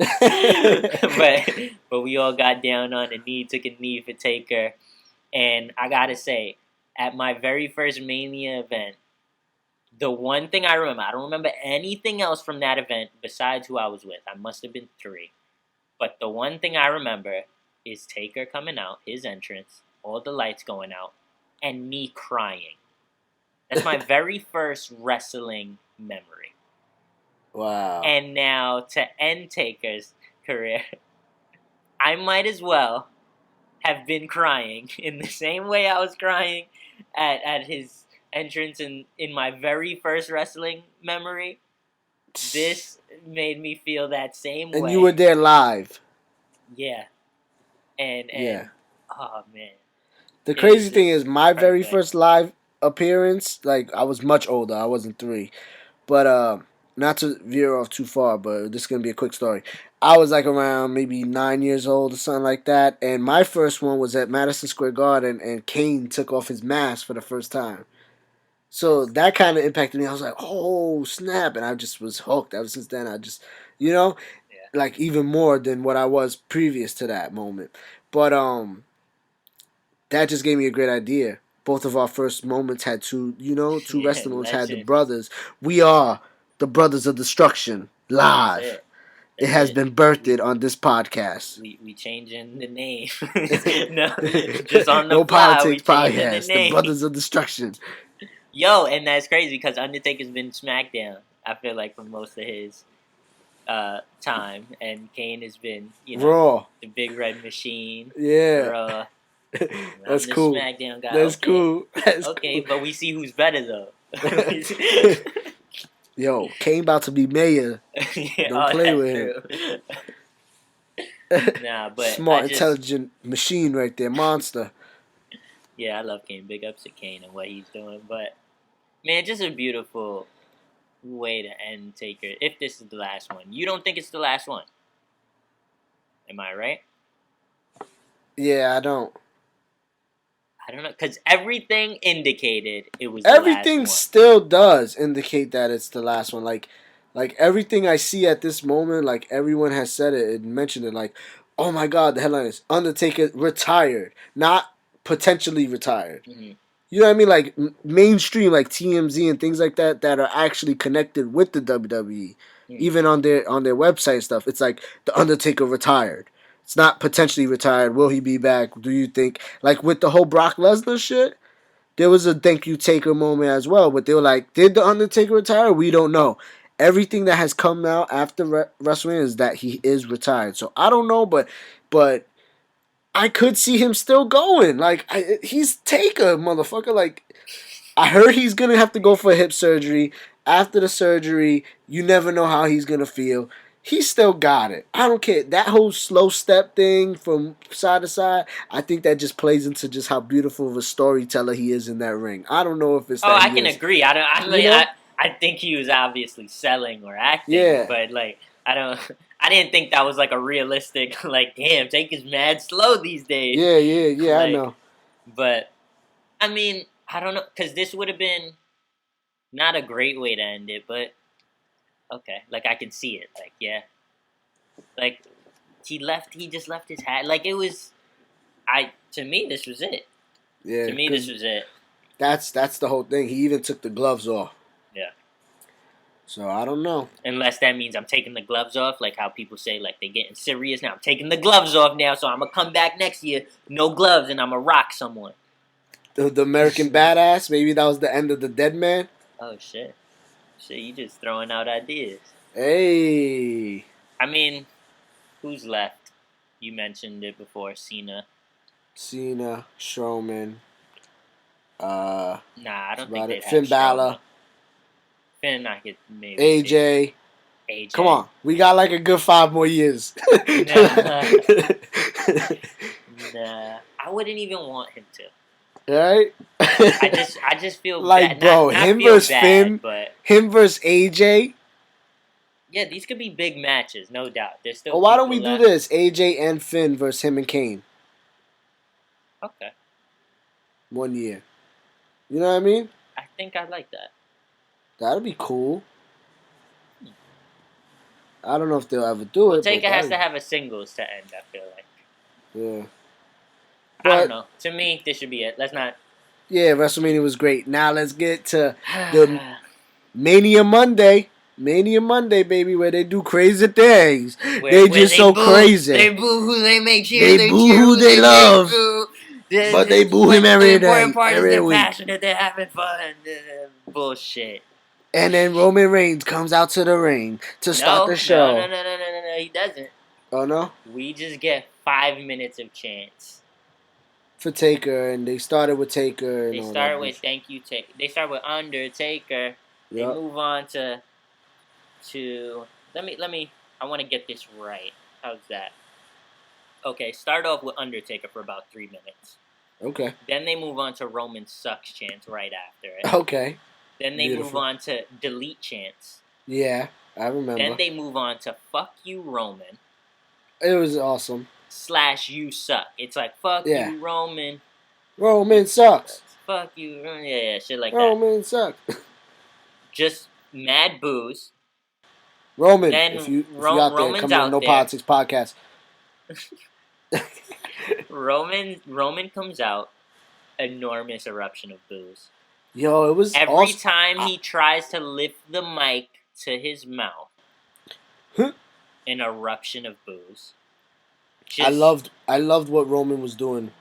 but we all got down on a knee, took a knee for Taker. And I gotta say, at my very first Mania event, The one thing I remember, I don't remember anything else from that event besides who I was with. I must have been 3. But the one thing I remember is Taker coming out, his entrance, all the lights going out, and me crying. That's my very first wrestling memory. Wow. And now to end Taker's career, I might as well have been crying in the same way I was crying at his entrance in my very first wrestling memory. This made me feel that same way. And you were there live. Yeah. And Yeah. oh man. The crazy thing is, my very first live appearance, like, I was much older. I wasn't 3. But, not to veer off too far, but this is going to be a quick story. I was, like, around maybe 9 years old or something like that. And my first one was at Madison Square Garden, and Kane took off his mask for the first time. So that kind of impacted me. I was like, oh, snap. And I just was hooked. Ever since then, I just, like, even more than what I was previous to that moment. But, that just gave me a great idea. Both of our first moments had two wrestling moments had the brothers. We are the Brothers of Destruction live. It has been birthed on this podcast. We changing the name. No, just on the No fly. Politics We changing podcast. the name. The Brothers of Destruction. Yo, and that's crazy because Undertaker's been Smackdown. I feel like for most of his time, and Kane has been Raw. The Big Red Machine. Yeah. Raw. That's cool. Smackdown guy. That's cool. That's okay, cool. But we see who's better though. Yo, Kane about to be mayor. Don't play with him. Nah, but smart, intelligent machine right there, monster. Yeah, I love Kane. Big ups to Kane and what he's doing. But man, just a beautiful way to end Taker. If this is the last one, you don't think it's the last one? Am I right? Yeah, I don't. I don't know, because everything indicated it was everything the last still does indicate that it's the last one. Like everything I see at this moment, like everyone has said it and mentioned it. Like, oh my God, the headline is Undertaker retired, not potentially retired. Mm-hmm. You know what I mean? Like mainstream, like TMZ and things like that are actually connected with the WWE, even on their website stuff. It's like the Undertaker retired. It's not potentially retired. Will he be back? Do you think? Like with the whole Brock Lesnar shit, there was a thank you Taker moment as well. But they were like, did the Undertaker retire? We don't know. Everything that has come out after WrestleMania is that he is retired. So I don't know, but I could see him still going. Like he's Taker, motherfucker. Like I heard he's gonna have to go for hip surgery. After the surgery, you never know how he's gonna feel. He still got it. I don't care. That whole slow step thing from side to side, I think that just plays into just how beautiful of a storyteller he is in that ring. I don't know if it's I can agree. I think he was obviously selling or acting. Yeah. But, like, I didn't think that was, like, a realistic, like, damn, Taker's mad slow these days. Yeah, like, I know. But, I mean, I don't know. Because this would have been not a great way to end it, but... Okay, like I can see it. Like, yeah, like he just left his hat. Like it was, to me this was it. Yeah, to me this was it. That's the whole thing. He even took the gloves off. Yeah. So I don't know. Unless that means I'm taking the gloves off, like how people say, like they're getting serious now. I'm taking the gloves off now, so I'm gonna come back next year, no gloves, and I'm gonna rock someone. The American Badass. Maybe that was the end of the Dead Man. Oh shit. Shit, you just throwing out ideas. Hey. I mean, who's left? You mentioned it before, Cena, Strowman. Nah, I don't think they'd have Finn Balor. Finn, I could maybe AJ. AJ. Come on, we got like a good 5 more years. Nah, I wouldn't even want him to. Right? I just feel like, bad. bro, not him feel versus bad, Finn, but him versus AJ. Yeah, these could be big matches, no doubt. There's still. Well, why don't we do this? AJ and Finn versus him and Kane. Okay. 1 year. You know what I mean? I think I like that. That'd be cool. I don't know if they'll ever do it. Taker has to have a singles to end, I feel like. Yeah. But, I don't know. To me, this should be it. Let's not... Yeah, WrestleMania was great. Now let's get to the Mania Monday. Mania Monday, baby, where they do crazy things. They Where just they so boo, crazy. they boo who they make cheer, They they boo cheer who who they they make love, boo. but they boo him But the every important day, part is every they're week. passionate, they're having fun. Bullshit. And then Roman Reigns comes out to the ring to start the No, no, no, show. no, no, no, no, no. He doesn't. Oh no, We just get 5 minutes of chance. for Taker, and they started with Taker and They all that start with bullshit. thank you, take. They start with Undertaker. They Yep. move on to. Let me. I want to get this right. How's that? Okay, start off with Undertaker for about 3 minutes. Okay. Then they move on to Roman sucks chance right after it. Okay. Then they move Beautiful. on to delete chance. Yeah, I remember. Then they move on to fuck you Roman It was awesome. / you suck. It's like fuck Yeah. you Roman. Roman sucks. Fuck you. Yeah, shit like that. Roman sucks. Just mad booze. Roman, Then if you out there, Roman's come to the out No there. Politics podcast. Roman comes out. Enormous eruption of booze. Yo, it was Every awesome. time he tries to lift the mic to his mouth, Huh? an eruption of booze. I loved what Roman was doing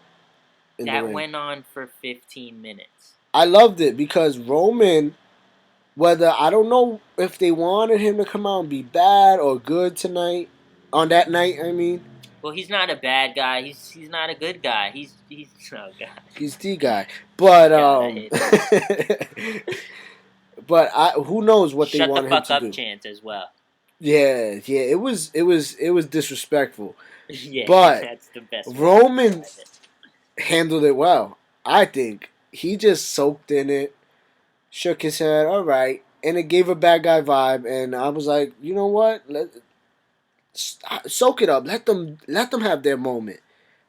in the That ring. went on for 15 minutes. I loved it because Roman, whether I don't know if they wanted him to come out and be bad or good tonight, on that night, I mean. Well, he's not a bad guy. He's not a good guy. He's oh god. He's the guy, but God, I hate but who knows what Shut they wanted the him fuck to up do? chance as well. Yeah, it was disrespectful. Yeah, But that's the best. Roman handled it well. I think he just soaked in it, shook his head, all right, and it gave a bad guy vibe. And I was like, you know what? Soak it up. Let them have their moment.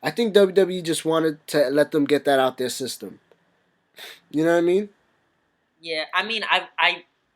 I think WWE just wanted to let them get that out their system. You know what I mean? Yeah, I mean,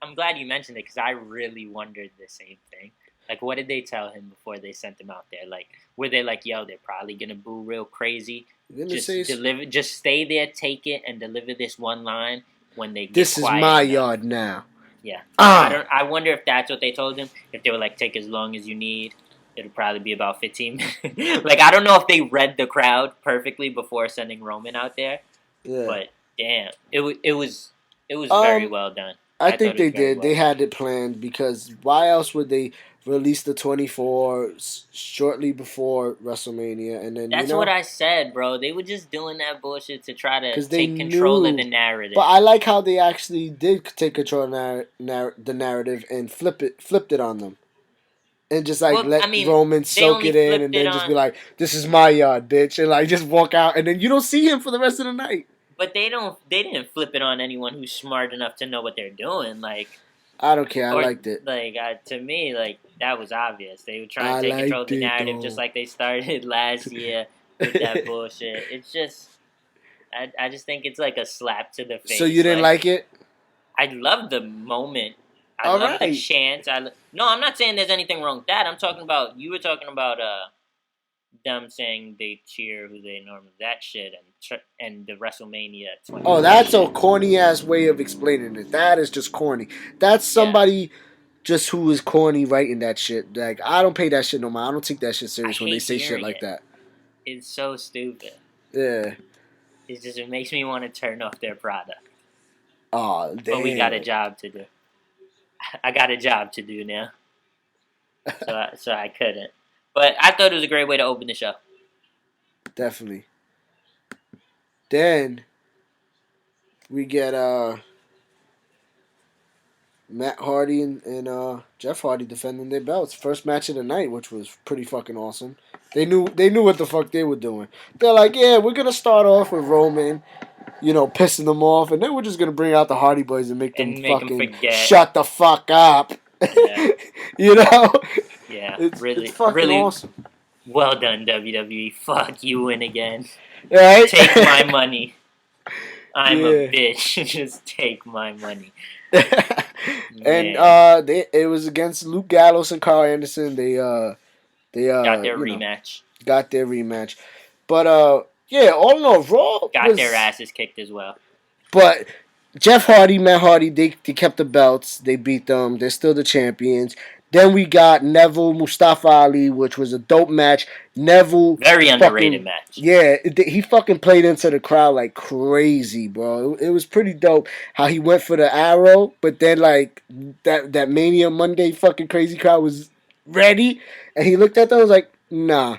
I'm glad you mentioned it because I really wondered the same thing. Like, what did they tell him before they sent him out there? Like, were they like, "Yo, they're probably gonna boo real crazy. Just stay there, take it, and deliver this one line when they get this is quiet my enough." yard now. Yeah, Ah, I wonder if that's what they told him. If they were like, "Take as long as you need." It'll probably be about 15 minutes. Like, I don't know if they read the crowd perfectly before sending Roman out there, yeah. but damn, it was very well done. I think they it was very did. well They done. had it planned because why else would they release the 24 shortly before WrestleMania? And then That's what I said, bro. They were just doing that bullshit to try to 'cause they take control of knew- the narrative. But I like how they actually did take control of the narrative and flipped it on them. And just like Well, let I mean, Roman they soak only it in flipped and it then just on- be like, this is my yard, bitch. And like just walk out and then you don't see him for the rest of the night. But they didn't flip it on anyone who's smart enough to know what they're doing. Like, I don't care. I or, liked it. Like, to me, like, that was obvious. They were trying I to take control of liked the it, narrative though. just like they started last year with that bullshit. It's just, I just think it's like a slap to the face. So you didn't like it? I love the moment. I All love the right. chance. No, I'm not saying there's anything wrong with that. I'm talking about, you were talking about them saying they cheer who they normally, that shit, and the WrestleMania 20. Oh, that's a corny ass way of explaining it. That is just corny. That's somebody just who is corny writing that shit. Like I don't pay that shit no mind. I don't take that shit serious when they hate say shit hearing like it. that. It's so stupid. Yeah. It makes me want to turn off their product. Oh, damn. But we got a job to do. I got a job to do now. So I couldn't. But I thought it was a great way to open the show. Definitely. Then we get Matt Hardy and Jeff Hardy defending their belts. First match of the night, which was pretty fucking awesome. They knew what the fuck they were doing. They're like, yeah, we're gonna start off with Roman, pissing them off, and then we're just gonna bring out the Hardy Boys and make them forget. Shut the fuck up. Yeah. Yeah. It's really, fucking really awesome. Well done, WWE. Fuck, you win again. Right? Take my money. I'm Yeah. a bitch. Just take my money. And it was against Luke Gallows and Carl Anderson. They got their rematch. Got their rematch. But yeah, all in all, Raw got their asses kicked as well. But Jeff Hardy, Matt Hardy, they kept the belts. They beat them. They're still the champions. Then we got Neville, Mustafa Ali, which was a dope match. Neville Very underrated fucking match. yeah, he fucking played into the crowd like crazy, bro. It was pretty dope how he went for the arrow, but then like that Mania Monday fucking crazy crowd was ready, and he looked at them and was like, nah.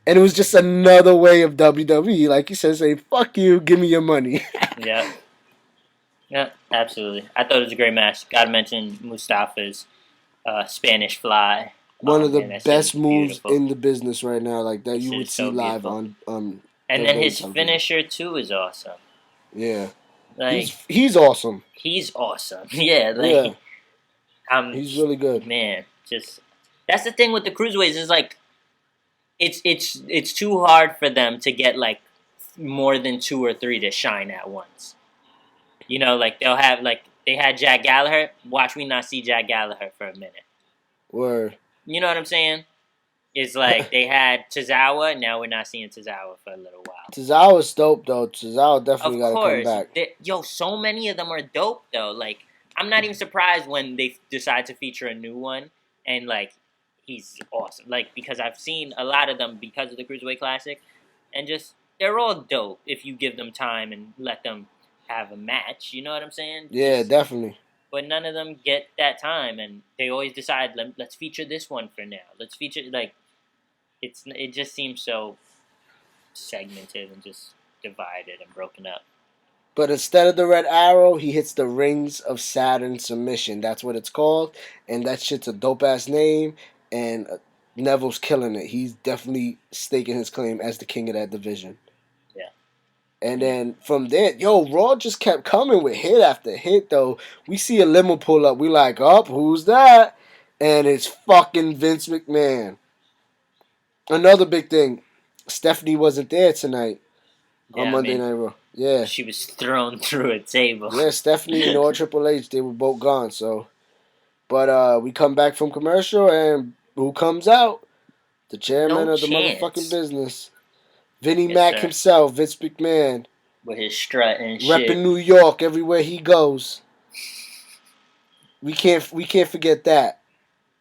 And it was just another way of WWE, like you said, saying, fuck you, give me your money. Yeah. Yeah, absolutely. I thought it was a great match. Got to mention Mustafa's Spanish Fly. One Oh of the man, that shit was best moves beautiful. in the business right now, like that That you shit would is see so live beautiful. on And then WWE his television. finisher too is awesome. Yeah, Like he's awesome. he's awesome. Yeah, Yeah, like he's really good. man, just that's the thing with the cruiserweights is like it's too hard for them to get like more than 2 or 3 to shine at once. You know, like they'll have like they had Jack Gallagher. Watch me not see Jack Gallagher for a minute. Word. You know what I'm saying? It's like they had Tozawa. Now we're not seeing Tozawa for a little while. Tozawa's dope though. Tozawa definitely Of got to come course, back. yo, so many of them are dope though. Like I'm not even surprised when they decide to feature a new one, and like he's awesome. Like because I've seen a lot of them because of the Cruiserweight Classic, and just they're all dope if you give them time and let them have a match. You know what I'm saying? Yeah, definitely. But none of them get that time, and they always decide let's feature this one for now. Let's feature like it just seems so segmented and just divided and broken up. But instead of the red arrow, he hits the rings of Saturn submission. That's what it's called, and that shit's a dope ass name. And Neville's killing it. He's definitely staking his claim as the king of that division. Yeah. And then from there, Raw just kept coming with hit after hit, though. We see a limo pull up. We like, oh, who's that? And it's fucking Vince McMahon. Another big thing, Stephanie wasn't there tonight on Yeah, I Monday mean, Night Raw. Yeah. she was thrown through a table. Yeah, Stephanie nor Triple H, they were both gone, so. But we come back from commercial, and who comes out? The chairman No of the motherfucking chance. business. Vinnie Yes, Mac sir. himself, Vince McMahon. With his strut and Repping shit. New York everywhere he goes. We can't forget that.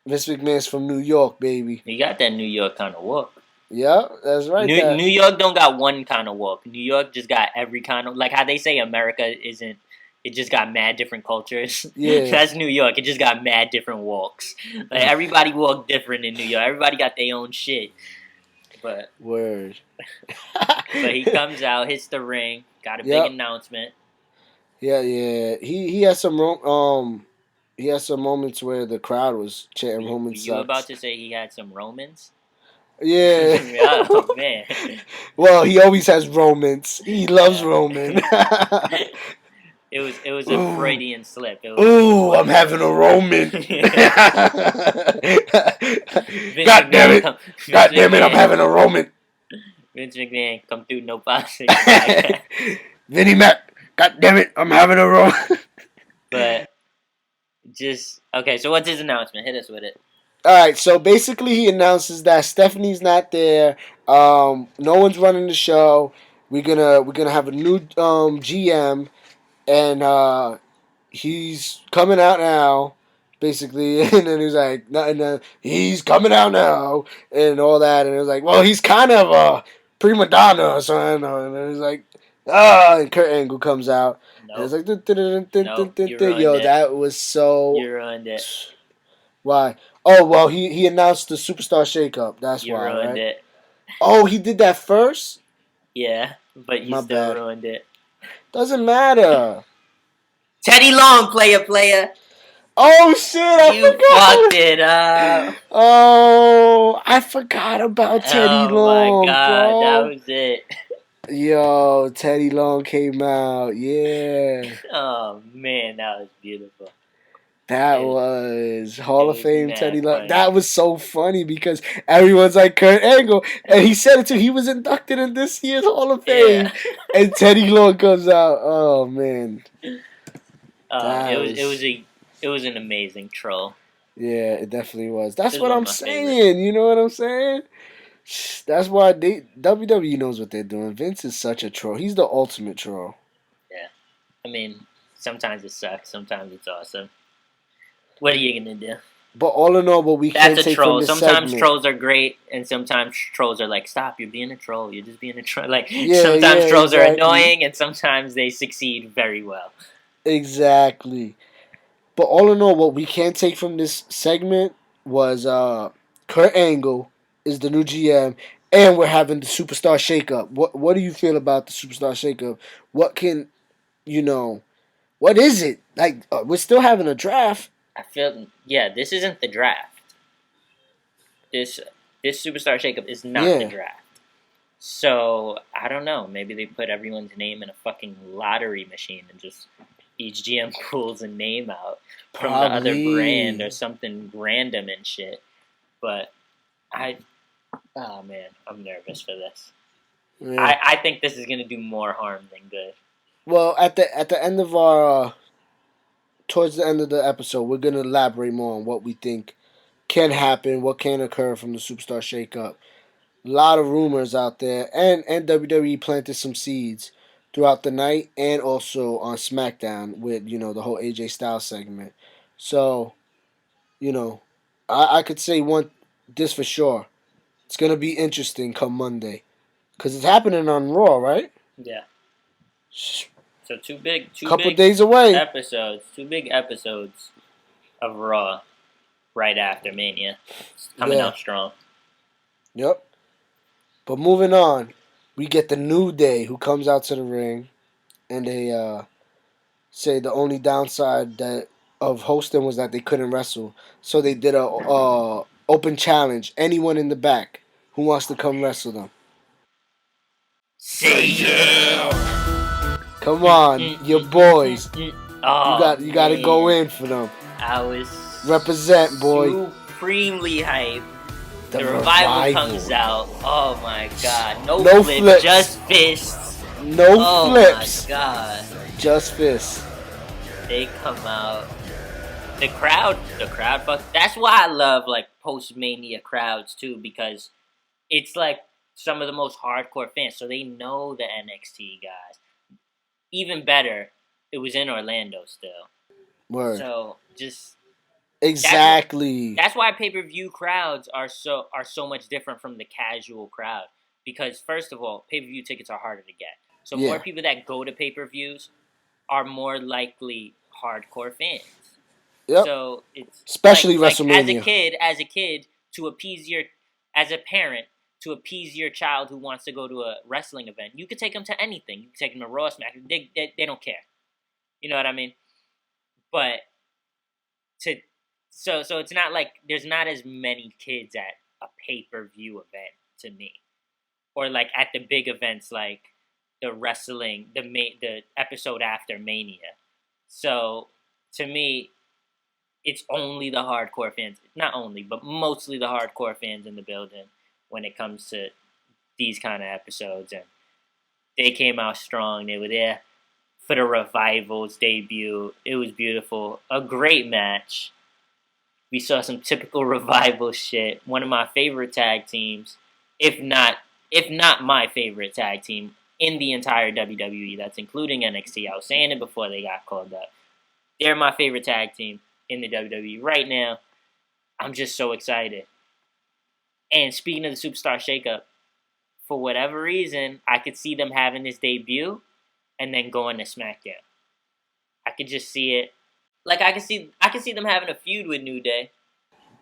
Vince McMahon's from New York, baby. He got that New York kind of walk. Yeah, that's right. New York don't got one kind of walk. New York just got every kind of like how they say America isn't. It just got mad different cultures. Yeah. That's New York. It just got mad different walks. Like everybody walk different in New York. Everybody got their own shit. But Word. but he comes out, hits the ring, got a Yep. big announcement. Yeah. He has some he has some moments where the crowd was chanting Were Roman you sucks. about to say he had some Romans? Yeah. Oh man. Well, he always has Romans. He loves Roman. It was a Freudian slip. Ooh, I'm having a Roman. God damn it! God damn it! I'm having a Roman. Vince McMahon come through no boxing. Vinnie Mac. God damn it! I'm having a Roman. But just okay. So what's his announcement? Hit us with it. All right, so basically he announces that Stephanie's not there. No one's running the show. We're gonna have a new GM, and he's coming out now, basically. And then he's like, he's coming out now, and all that. And it was like, well, he's kind of a prima donna or something. And it was like, and Kurt Angle comes out. Nope. And it's like, You ruined yo, it. that was so. You ruined it. Why? Oh, well, he announced the Superstar Shakeup. That's You why, ruined right? it. Oh, he did that first? Yeah, but you My still bad. ruined it. Doesn't matter. Teddy Long, player. Oh, shit, I You forgot. fucked it up. Oh, I forgot about Teddy Long, Oh my god, bro. that was it. Yo, Teddy Long came out. Yeah. Oh man, that was beautiful. That It- was Hall of was Fame mad Teddy Long. funny. That was so funny because everyone's like Kurt Angle, and he said it too. He was inducted in this year's Hall of Fame, Yeah. and Teddy Long comes out. Oh man, It was an amazing troll. yeah, it definitely was. That's This what one I'm of my saying. You know what I'm saying? That's why WWE knows what they're doing. Vince is such a troll. He's the ultimate troll. I mean, Sometimes it sucks. Sometimes it's awesome. What are you gonna do? But all in all, what we That's can a take from troll. this Sometimes segment. trolls are great, and sometimes trolls are like, "Stop! You're being a troll. You're just being a troll." Like Yeah, sometimes yeah, trolls are exactly. annoying, and sometimes they succeed very well. Exactly. But all in all, what we can take from this segment was Kurt Angle is the new GM, and we're having the superstar shakeup. What do you feel about the superstar shakeup? What can you know? What is it like? We're still having a draft. I feel this isn't the draft. This this superstar shakeup is not the Yeah, draft. So I don't know. Maybe they put everyone's name in a fucking lottery machine and just each GM pulls a name out from the other brand or probably. something random and shit. But I, oh man, I'm nervous for this. Yeah. I think this is gonna do more harm than good. Well, at the end of our towards the end of the episode, we're gonna elaborate more on what we think can happen, what can occur from the superstar shakeup. A lot of rumors out there, and WWE planted some seeds throughout the night and also on SmackDown with the whole AJ Styles segment. So I could say one this for sure. It's gonna be interesting come Monday because it's happening on Raw, right? Yeah. Just So two couple big days away. episodes, 2 big episodes of Raw right after Mania. It's coming Yeah. out strong. Yep. But moving on, we get the New Day who comes out to the ring and they say the only downside that of hosting was that they couldn't wrestle. So they did a open challenge. Anyone in the back who wants to come wrestle them. Say yeah. Come on, your boys. Oh You got to go man, in for them. I was Represent, boy. supremely hyped. The The revival revival. comes out. Oh my god, no, No flips, flips. just fists. No Oh my flips. god, Just fists. they come out. The crowd, fuck. That's why I love like post Mania crowds too, because it's like some of the most hardcore fans, so they know the NXT guys. Even better, it was in Orlando still, Word. so just that's what Exactly. that's why pay per view crowds are so much different from the casual crowd. Because first of all, pay per view tickets are harder to get, so more Yeah. people that go to pay per views are more likely hardcore fans. Yep. So it's Especially like WrestleMania. as a kid to appease your as a parent to appease your child who wants to go to a wrestling event. You could take them to anything. You could take them to Raw, SmackDown. They don't care. You know what I mean? But to so it's not like there's not as many kids at a pay per view event to me, or like at the big events like the wrestling the episode after Mania. So to me, it's only the hardcore fans, not only, but mostly the hardcore fans in the building when it comes to these kind of episodes. And they came out strong. They were there for the Revival's debut. It was beautiful. A great match. We saw some typical Revival shit. One of my favorite tag teams, if not my favorite tag team in the entire WWE. That's including NXT. I was saying it before they got called up. They're my favorite tag team in the WWE right now. I'm just so excited. And speaking of the Superstar Shakeup, for whatever reason, I could see them having this debut and then going to SmackDown. I could just see it. Like I could see them having a feud with New Day,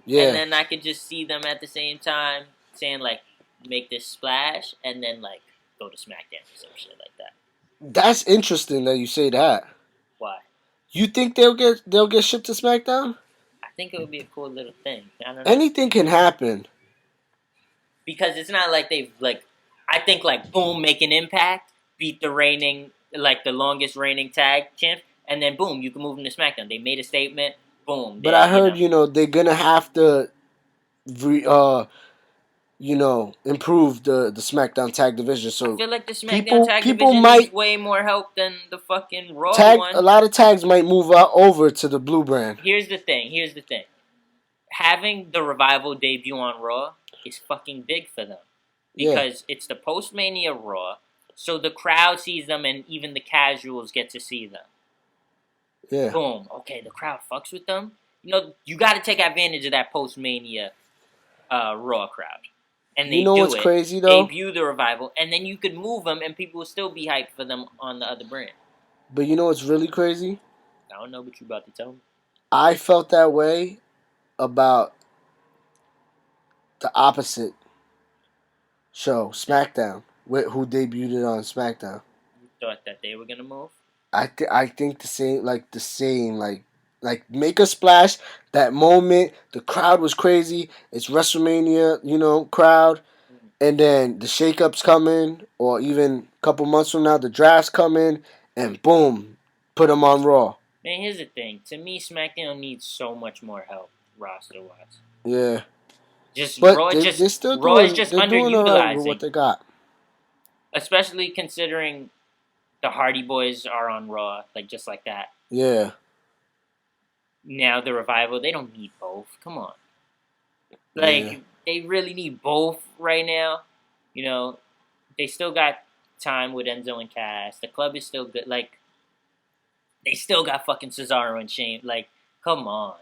and Yeah. then I could just see them at the same time saying like make this splash and then like go to SmackDown or some shit like that. That's interesting that you say that. Why? You think they'll get shipped to SmackDown? I think it would be a cool little thing. I don't know. Anything can happen. Because it's not like they've like I think like boom make an impact, beat the reigning like the longest reigning tag champ, and then boom you can move them to SmackDown. They made a statement, boom. But They I heard they're gonna have to re, improve the SmackDown tag division. I So feel like the SmackDown people tag people division needs might way more help than the fucking Raw tag a one. lot of tags might move out over to the blue brand. Here's the thing. Here's the thing. Having the Revival debut on Raw is fucking big for them Yeah. because it's the post Mania Raw, so the crowd sees them and even the casuals get to see them. Yeah. Boom. Okay, the crowd fucks with them. You know, you got to take advantage of that post Mania Raw crowd, and You they know do what's it. crazy though? Debut the revival, and then you could move them, and people will still be hyped for them on the other brand. But you know what's really crazy? I don't know what you about to tell me. I felt that way about the opposite show, Smackdown, who debuted it on Smackdown. You thought that they were gonna move? I think the same like make a splash. That moment, the crowd was crazy. It's WrestleMania, crowd, Mm. and then the shakeups coming, or even a couple months from now, the draft's coming, and boom, put them on Raw. Man, here's the thing. To me, SmackDown needs so much more help roster wise. Yeah, Just but Raw, they're still Raw is doing just they're doing alright with what underutilizing, they got. especially considering the Hardy Boys are on Raw, like just like that. Yeah, Now the revival, they don't need both. Come on, yeah, like they really need both right now. You know, they still got time with Enzo and Cass. The club is still good. Like they still got fucking Cesaro and Shane. Like, come on,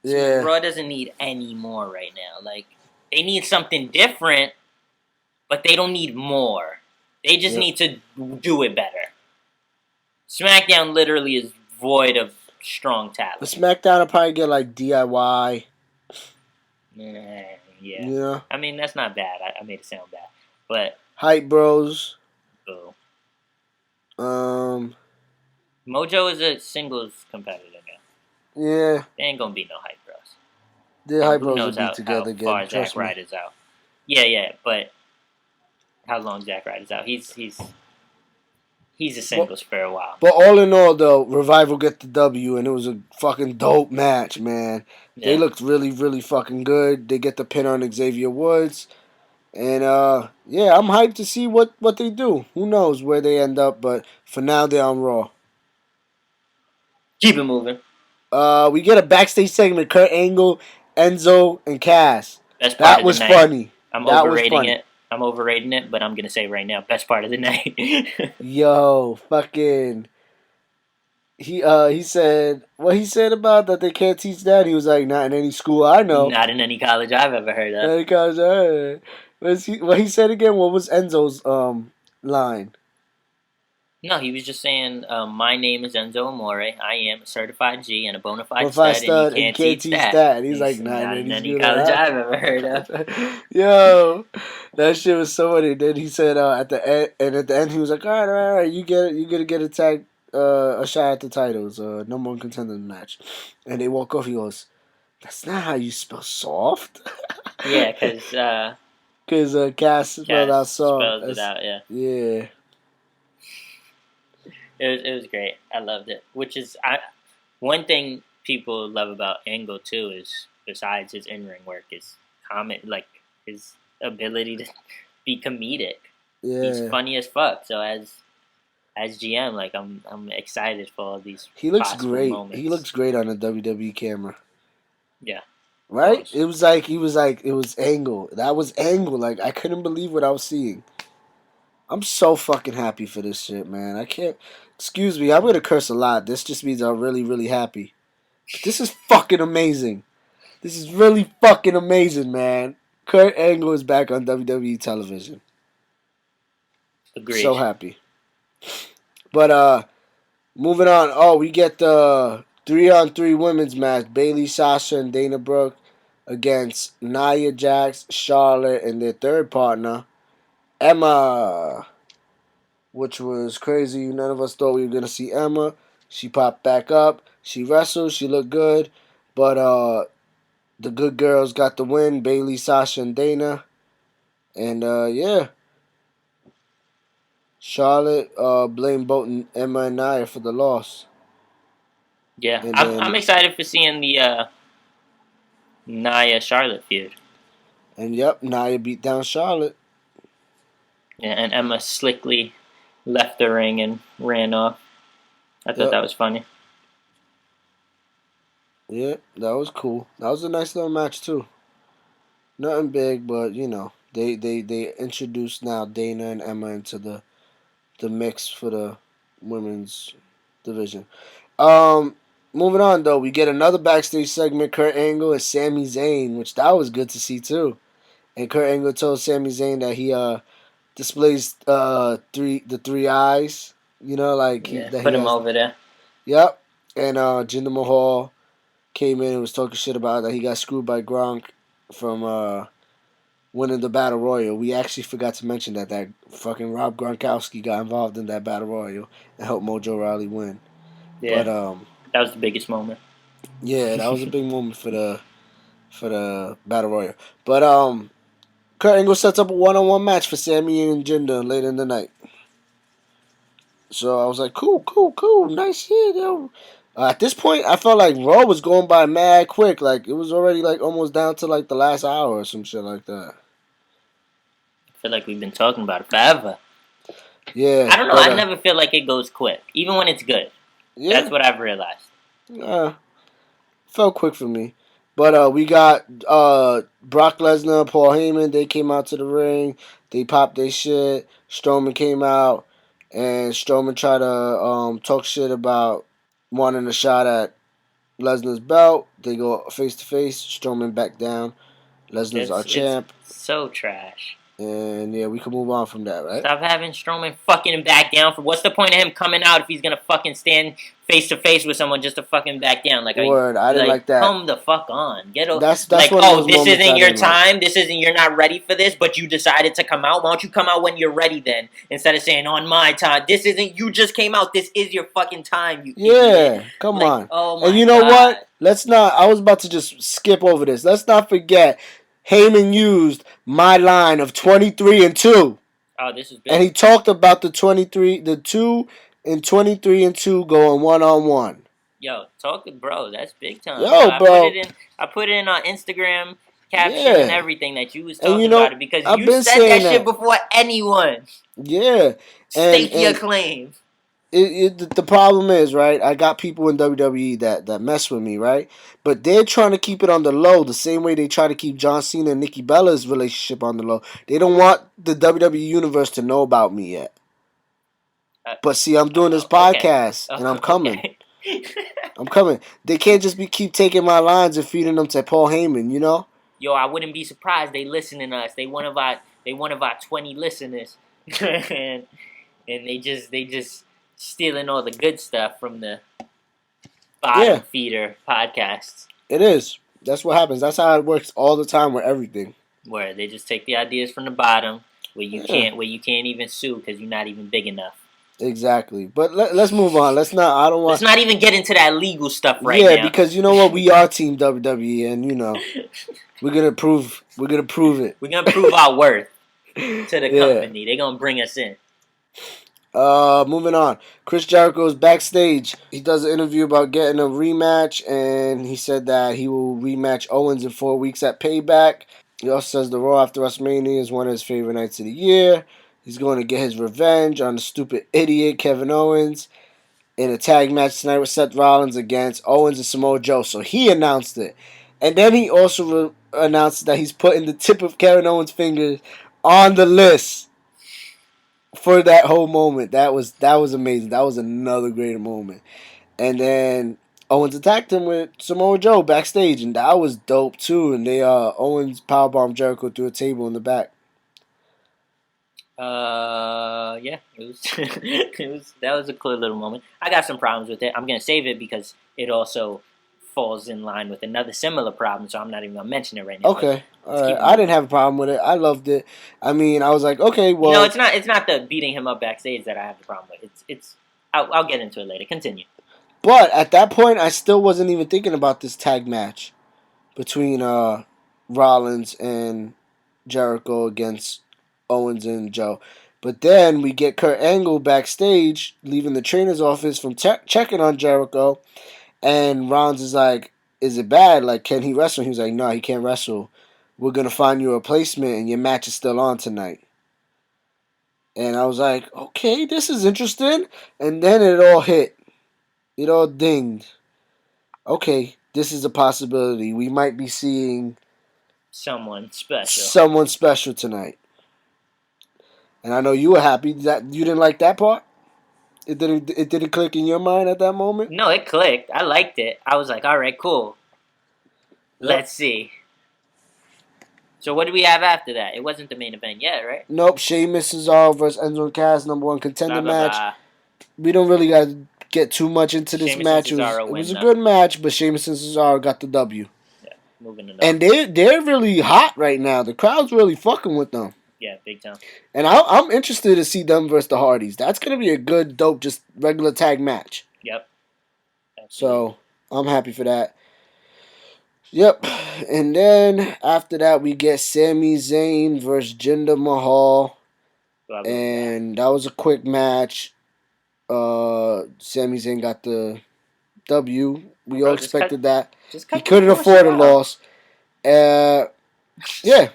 yeah, Raw doesn't need any more right now. Like they need something different, but they don't need more. They just yep. need to do it better. SmackDown literally is void of strong The talent. SmackDown will probably get like DIY. Yeah. Yeah, I mean, that's not bad. I made it sound bad. But, Hype Bros. boo. Um, Mojo is a singles competitor now. yeah, They ain't gonna be no Hype Bros. the And Hype who Bros will knows be how together again. far Zack Trust me. Ryder's out. Yeah, but how long Zack Ryder's out? He's a But singles for a while. but all in all, though, Revival get the W, and it was a fucking dope match, man. They Yeah. looked really, really fucking good. They get the pin on Xavier Woods, and yeah, I'm hyped to see what they do. Who knows where they end up, but for now they're on Raw. Keep it moving. We get a backstage segment: Kurt Angle, Enzo, and Cass. Best part That of the was night. funny. I'm That was overrating funny. it. I'm overrating it, but I'm gonna say right now, best part of the night. Yo, fucking. He said what he said about that they can't teach that. He was like, not in any school I know. Not in any college I've ever heard of. Not in college I heard. What he said again? What was Enzo's line? No, he was just saying, my name is Enzo Amore. I am a certified G and a bona fide Bonafide stud, and you stud, and you can't can't teach teach that. that. And he's like, He's not in not in any any school college that I've ever heard of. Yo, that shit was so funny. Then he said at the end, and at the end he was like, all right, you get it. You're gonna get a tag, a shot at the titles, number one contender match. And they walk off. He goes, that's not how you spell soft. Yeah, because Because Cass spelled Cass out soft. spells it out, yeah. Yeah. It was great. I loved it. Which is one thing people love about Angle too is besides his in ring work is comment like his ability to be comedic. He's Yeah. funny as fuck. So as GM, like I'm excited for all these He looks possible great. He moments. looks great on the WWE camera. Yeah, Right? pause. It was like it was Angle. That was Angle. Like I couldn't believe what I was seeing. I'm so fucking happy for this shit, man. I can't. Excuse me, I'm gonna curse a lot. This just means I'm really, really happy. But this is fucking amazing. This is really fucking amazing, man. Kurt Angle is back on WWE television. So Agreed. happy. But moving on. Oh, we get the 3-on-3 women's match: Bailey, Sasha, and Dana Brooke against Nia Jax, Charlotte, and their third partner, Emma, which was crazy. None of us thought we were gonna see Emma. She popped back up. She wrestled. She looked good, but the good girls got the win. Bailey, Sasha, and Dana, and yeah, Charlotte blamed both Emma and Nia for the loss, Yeah, and I'm then excited for seeing the Nia Charlotte feud. yep, Nia beat down Charlotte. Yeah, and Emma slickly left the ring and ran off. I thought Yep. that was funny. Yeah, that was cool. That was a nice little match too. Nothing big, but they introduced now Dana and Emma into the mix for the women's division. Um, moving on though, we get another backstage segment. Kurt Angle and Sami Zayn, which that was good to see too. And Kurt Angle told Sami Zayn that he displays the three eyes. You know, like Yeah, he put him has. over there. Yep. And Jinder Mahal came in and was talking shit about that he got screwed by Gronk from winning the Battle Royal. We actually forgot to mention that fucking Rob Gronkowski got involved in that Battle Royal and helped Mojo Rawley win. Yeah, But that was the biggest moment. yeah, that was a big moment for the Battle Royal. But Kurt Angle sets up a one-on-one match for Sami and Jinder later in the night. So I was like, cool, nice hit, yo. At this point, I felt like Raw was going by mad quick. Like it was already like almost down to like the last hour or some shit like that. I feel like we've been talking about it forever. Yeah, I don't know. but I never feel like it goes quick, even when it's good. yeah, That's what I've realized. felt quick for me. But we got Brock Lesnar, Paul Heyman. They came out to the ring. They popped their shit. Strowman came out, and Strowman tried to talk shit about wanting a shot at Lesnar's belt. They go face to face. Strowman back down. Lesnar's our It's champ. so trash. And yeah, we can move on from that, right? Stop having Strowman fucking him back down. For what's the point of him coming out if he's gonna fucking stand face to face with someone just to fucking back down? Like, Word, I didn't like that. Come the fuck on. That's like, one of those this moments isn't I your didn't like. time. This isn't. You're not ready for this. But you decided to come out. Why don't you come out when you're ready then? Instead of saying on my time. This isn't. You just came out. This is your fucking time. You idiot. Come Like, on. oh my And you know God. what? Let's not. I was about to just skip over this. Let's not forget. Heyman used my line of 23 and 2. Oh, this is big. And he talked about the 2 and 23 and 2 going one-on-one. Yo, bro. That's big time. Yo, bro. I put it in our Instagram caption and everything that you was talking about it because I've you been said saying that shit before anyone. Yeah. Stake your claim. The problem is, right, I got people in WWE that mess with me, right? But they're trying to keep it on the low the same way they try to keep John Cena and Nikki Bella's relationship on the low. They don't want the WWE universe to know about me yet. But see, I'm doing this podcast, and I'm coming. I'm coming. They can't just keep taking my lines and feeding them to Paul Heyman, you know? Yo, I wouldn't be surprised they listening to us. They one of our 20 listeners. and they just stealing all the good stuff from the bottom feeder podcasts. It is. That's what happens. That's how it works all the time with everything. Where they just take the ideas from the bottom, where you can't even sue because you're not even big enough. Exactly. But let's move on. Let's not even get into that legal stuff right now. Yeah, because you know what? We are Team WWE, and you know we're gonna prove it. We're gonna prove our worth to the company. They're gonna bring us in. Moving on. Chris Jericho's backstage. He does an interview about getting a rematch, and he said that he will rematch Owens in 4 weeks at Payback. He also says the Raw after WrestleMania is one of his favorite nights of the year. He's going to get his revenge on the stupid idiot Kevin Owens in a tag match tonight with Seth Rollins against Owens and Samoa Joe. So he announced it. And then he also announced that he's putting the tip of Kevin Owens' fingers on the list for that whole moment. That was amazing. That was another great moment. And then Owens attacked him with Samoa Joe backstage, and that was dope too. And they Owens powerbombed Jericho through a table in the back. Yeah, that was a cool little moment. I got some problems with it. I'm gonna save it because it also falls in line with another similar problem, so I'm not even gonna mention it right now. Okay, all right. I didn't have a problem with it. I loved it. I mean, I was like, okay, well, no, it's not the beating him up backstage that I have the problem with. I'll get into it later. Continue. But at that point, I still wasn't even thinking about this tag match between Rollins and Jericho against Owens and Joe. But then we get Kurt Angle backstage, leaving the trainer's office from checking on Jericho. And Rollins is like, is it bad? Like, can he wrestle? He was like, no, he can't wrestle. We're going to find you a replacement, and your match is still on tonight. And I was like, okay, this is interesting. And then it all hit. It all dinged. Okay, this is a possibility. We might be seeing someone special tonight. And I know you were happy that you didn't like that part. It didn't click in your mind at that moment. No, it clicked. I liked it. I was like, all right, cool. Yep. Let's see. So what do we have after that? It wasn't the main event yet, right? Nope. Sheamus Cesaro versus Enzo and Cass, number one contender Blah blah match. blah. We don't really got to get too much into this Sheamus and match. It was Cesaro it was win a though. good match, but Sheamus and Cesaro got the W. Yeah, moving it And on. they're really hot right now. The crowd's really fucking with them. Yeah, big time. And I'm interested to see them versus the Hardys. That's gonna be a good, dope, just regular tag match. Yep. Absolutely. So I'm happy for that. Yep. And then after that, we get Sami Zayn versus Jinder Mahal, Blah blah blah. and that was a quick match. Sami Zayn got the W. We all Bro, just cut. expected that. Just He cut the couldn't bullshit afford a out. loss. Yeah.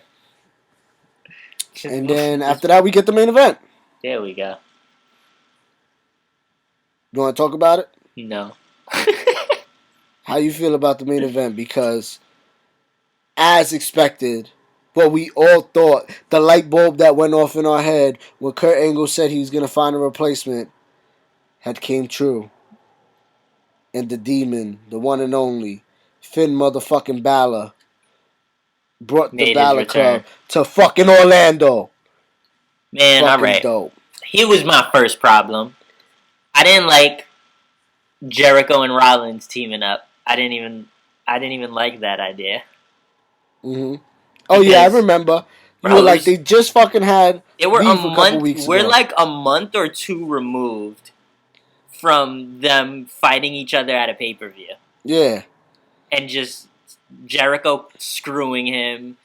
Just And move- then just- after that, we get the main event. There we go. You want to talk about it? No. How you feel about the main event? Because, as expected, what we all thought, the light bulb that went off in our head when Kurt Angle said he was going to find a replacement had came true. And the demon, the one and only, Finn motherfucking Balor, brought the Made his Balor return. Club to fucking Orlando. Man, Fucking alright. dope. He was my first problem. I didn't like Jericho and Rollins teaming up. I didn't even like that idea. Oh yeah, I Because, remember. You bro, were it like, was- they just fucking had They were beef a a couple month. weeks We're ago. like a month or two removed from them fighting each other at a pay per view, Yeah. and just Jericho screwing him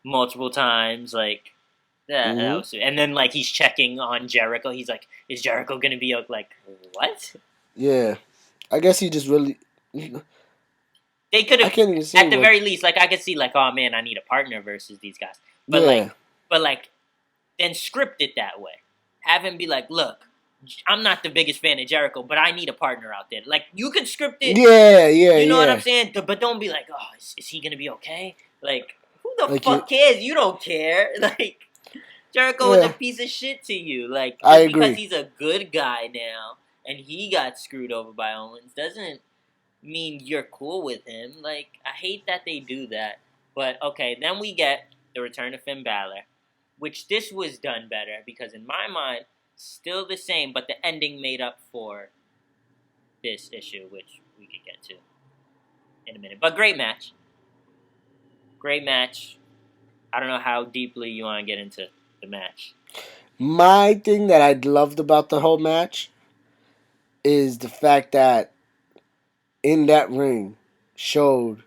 multiple times. Like that Mhm. was, and then like he's checking on Jericho. He's like, "Is Jericho gonna be like what?" Yeah. I guess he just really. They could I have, can't even say at the what. very least, like I could see, like, oh man, I need a partner versus these guys. But Yeah. like, then script it that way. Have him be like, look, I'm not the biggest fan of Jericho, but I need a partner out there. Like, you could script it. Yeah, You know what yeah. I'm saying? But don't be like, oh, is he gonna be okay? Like, who the Like fuck cares? You don't care. Like, Jericho is Yeah. a piece of shit to you. Like, I just because agree. he's a good guy now and he got screwed over by Owens doesn't mean you're cool with him. Like, I hate that they do that. But okay, then we get the return of Finn Balor, which this was done better because in my mind, still the same, but the ending made up for this issue, which we could get to in a minute. But great match. Great match. I don't know how deeply you want to get into the match. My thing that I loved about the whole match is the fact that in that ring showed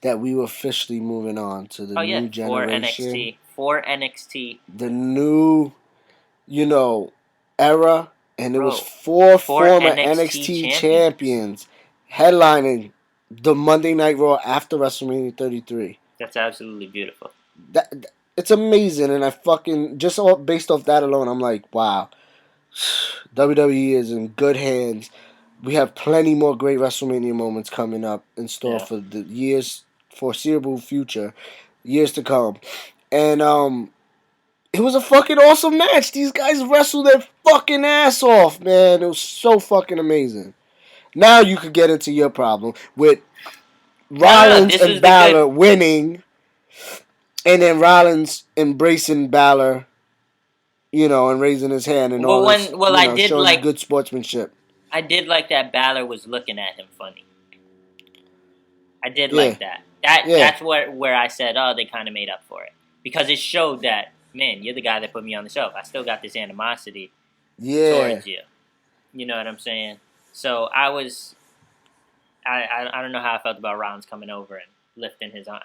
that we were officially moving on to the new generation. For NXT. The new, era. And it was Bro, four four former NXT NXT champions headlining the Monday Night Raw after WrestleMania 33. That's absolutely beautiful. It's amazing, and I fucking just based off that alone, I'm like, wow, WWE is in good hands. We have plenty more great WrestleMania moments coming up in store for the years foreseeable future, years to come, and it was a fucking awesome match. These guys wrestled their fucking ass off, man. It was so fucking amazing. Now you could get into your problem with Rollins this and was the Balor winning, and then Rollins embracing Balor, and raising his hand and all this, I did showing like good sportsmanship. I did like that Balor was looking at him funny. I did Yeah. like that. That's where I said, oh, they kind of made up for it because it showed that, man, you're the guy that put me on the show. I still got this animosity towards you. You know what I'm saying? So I don't know how I felt about Rollins coming over and lifting his arm.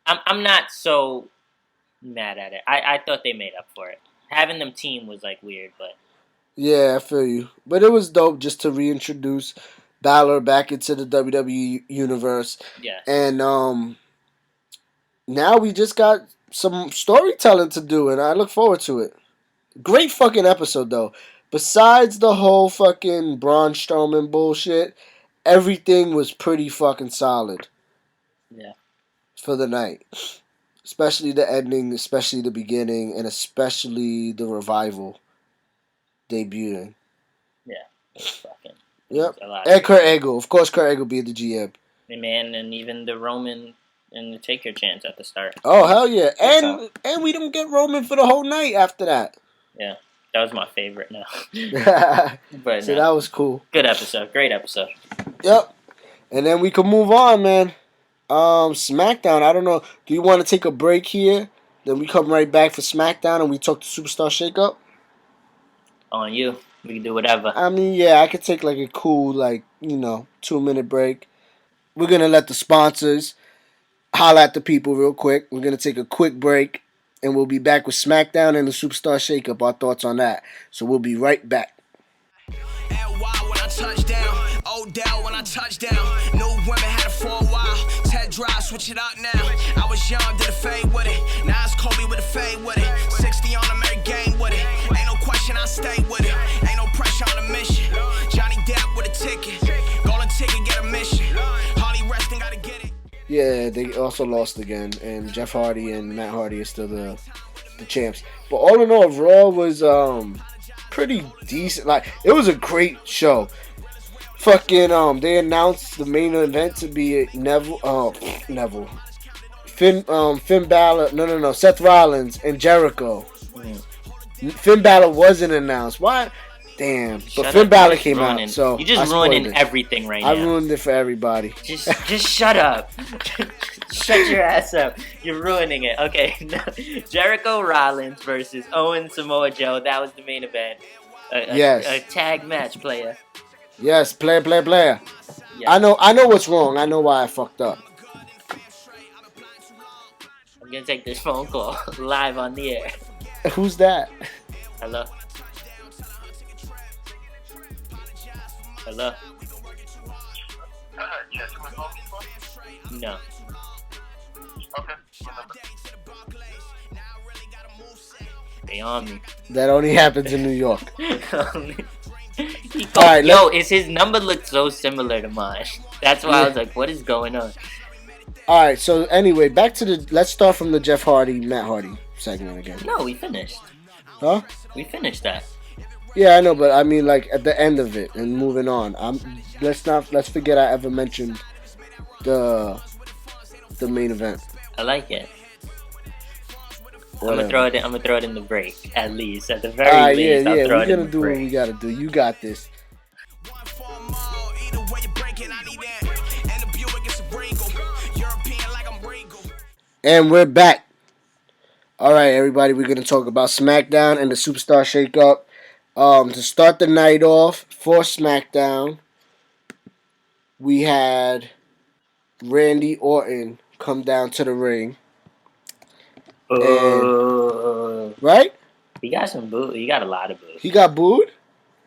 I'm not so mad at it. I thought they made up for it. Having them team was like weird, but Yeah, I feel you. But it was dope just to reintroduce Balor back into the WWE universe. yes. And now we just got some storytelling to do, and I look forward to it. Great fucking episode, though. Besides the whole fucking Braun Strowman bullshit, everything was pretty fucking solid. Yeah. For the night. Especially the ending, especially the beginning, and especially the revival. debuting. Yeah, it was fucking. It Yep. was a lot And of Kurt Angle. Of course, Kurt Angle being the GM. man, and even the Roman and the Taker chance at the start. Oh, hell yeah. So, And we didn't get Roman for the whole night after that. yeah, that was my favorite now. But So no, that was cool. good episode, great episode. Yep. And then we can move on, man. SmackDown. I don't know. Do you want to take a break here? Then we come right back for SmackDown and we talk the Superstar Shakeup? On you, we can do whatever. I mean, yeah, I could take like a cool, 2-minute break. We're going to let the sponsors holler at the people real quick. We're going to take a quick break and we'll be back with SmackDown and the Superstar Shakeup. Our thoughts on that. So we'll be right back. When I touch down, Odell when I touch down. New women had it for a while. Ted drive, switch it up now. I was young, did a fade with it. Now it's Kobe with a fade with it. 60 on a Mary game with it. Ain't no question, I stay with it. Ain't no pressure on the mission. Johnny Depp with a ticket. Golden ticket, get a mission. Harley resting, gotta get it. Yeah, they also lost again, and Jeff Hardy and Matt Hardy are still the champs. But all in all, Raw was pretty decent. Like, it was a great show. Fucking they announced the main event to be Neville. Finn Balor. No. Seth Rollins and Jericho. Finn Balor wasn't announced. Why? Damn. But Shut Finn up, Balor you're came ruining- out, so you're just ruining everything right now. I ruined it for everybody. Just shut up. Shut your ass up. You're ruining it. Okay. Jericho Rollins versus Owen Samoa Joe. That was the main event. Yes. A tag match, player. Yes, player. Yeah. I know what's wrong. I know why I fucked up. I'm gonna take this phone call live on the air. Who's that? Hello. Hello. No. Okay. They on me. That only happens in New York. Alright, is his number look so similar to mine? That's why I was like, what is going on? Alright, so anyway, back to let's start from the Jeff Hardy, Matt Hardy segment again. No, we finished. Huh? We finished that. Yeah, I know, but I mean, like, at the end of it and moving on. Let's forget I ever mentioned the main event. I like it. I'm gonna throw it in the break, at least. At the very least, I'll throw it in the break. We're gonna do what we gotta do. You got this. And we're back. Alright, everybody, we're gonna talk about SmackDown and the Superstar Shakeup. To start the night off for SmackDown, we had Randy Orton come down to the ring. Right? He got some boo. He got a lot of boos. He got booed?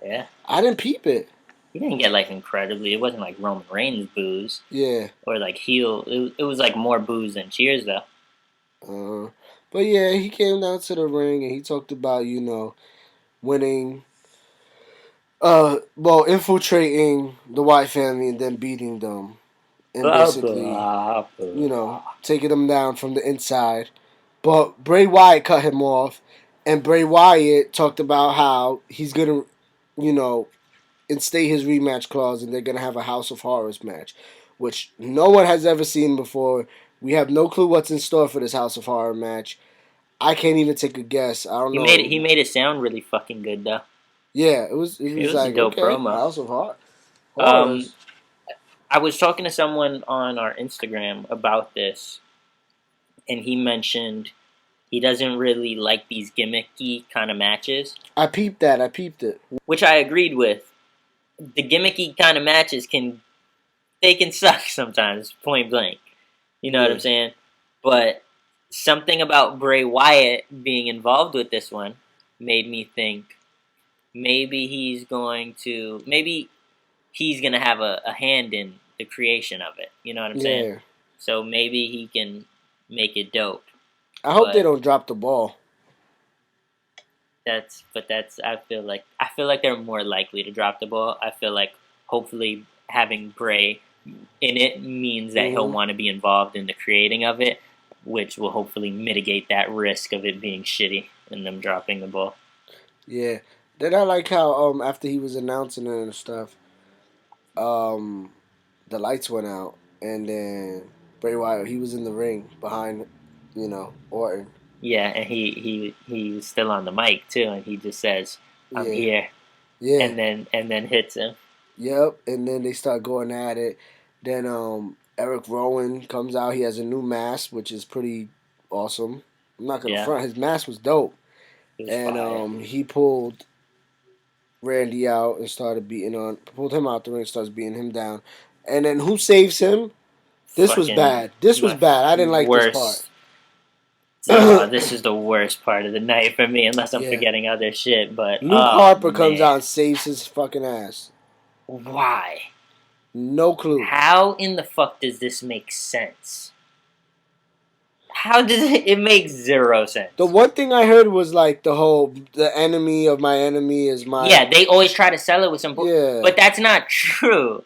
Yeah. I didn't peep it. He didn't get like incredibly. It wasn't like Roman Reigns boos. Yeah. Or like heel. It was like more boos than cheers though. But yeah, he came down to the ring and he talked about, winning, infiltrating the White family and then beating them. And basically, taking them down from the inside. But Bray Wyatt cut him off. And Bray Wyatt talked about how he's going to, instate his rematch clause and they're going to have a House of Horrors match, which no one has ever seen before. We have no clue what's in store for this House of Horror match. I can't even take a guess. I don't know. He made it sound really fucking good though. Yeah, it was like, a dope promo. House of Horrors. I was talking to someone on our Instagram about this, and he mentioned he doesn't really like these gimmicky kind of matches. I peeped it. Which I agreed with. The gimmicky kind of matches can suck sometimes, point blank. You know what I'm saying? But something about Bray Wyatt being involved with this one made me think maybe he's going to have a hand in the creation of it. You know what I'm saying? So maybe he can make it dope. I hope they don't drop the ball. I feel like they're more likely to drop the ball. I feel like hopefully having Bray in it means that he'll want to be involved in the creating of it, which will hopefully mitigate that risk of it being shitty and them dropping the ball. Yeah. Then I like how after he was announcing it and stuff, the lights went out, and then Bray Wyatt, he was in the ring behind, Orton. Yeah, and he was still on the mic too, and he just says, "I'm Yeah, here," yeah, and then hits him. yep. And then they start going at it. Then Eric Rowan comes out. He has a new mask, which is pretty awesome. I'm not gonna Yeah. front. His mask was dope, It was and fire. he pulled Randy out and started pulled him out the ring, starts beating him down. And then who saves him? This was Fucking bad. This was bad. I didn't like this part. Oh, this is the worst part of the night for me, unless I'm Yeah. forgetting other shit. But Luke Harper comes out and saves his fucking ass. Why? No clue. How in the fuck does this make sense? How does it? It makes zero sense. The one thing I heard was like the enemy of my enemy is my. Yeah, they always try to sell it with some Yeah. but that's not true.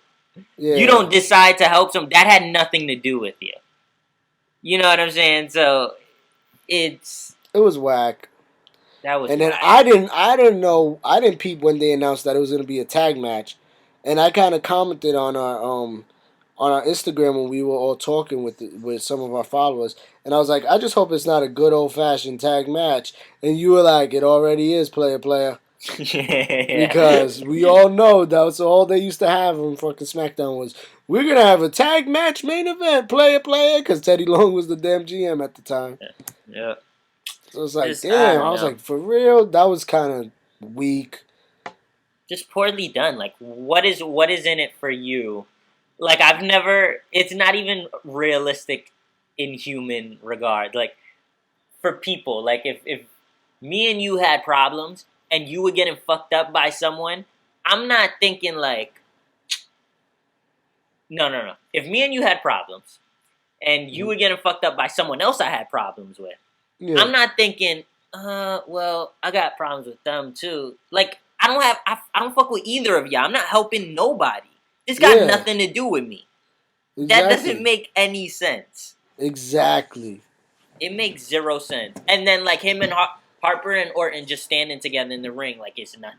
Yeah. You don't decide to help some. That had nothing to do with you. You know what I'm saying? So It was whack. that was. And then whack. I didn't peep when they announced that it was gonna be a tag match, and I kind of commented on our Instagram when we were all talking with some of our followers, and I was like, I just hope it's not a good old fashioned tag match, and you were like, it already is, player. Yeah. Because we all know that was all they used to have on fucking SmackDown was, we're gonna have a tag match main event, player, because Teddy Long was the damn GM at the time. Yeah. So it's like, Just, damn, I don't was know. like, for real? That was kind of weak. Just poorly done. Like, what is in it for you? Like, it's not even realistic in human regard. Like, for people, like, if me and you had problems and you were getting fucked up by someone, I'm not thinking like, no. If me and you had problems and you were getting fucked up by someone else I had problems with, Yeah. I'm not thinking, well, I got problems with them too. Like, I don't fuck with either of y'all. I'm not helping nobody. This got Yeah. nothing to do with me. Exactly. That doesn't make any sense. Exactly. It makes zero sense. And then like him and Harper and Orton just standing together in the ring like it's nothing.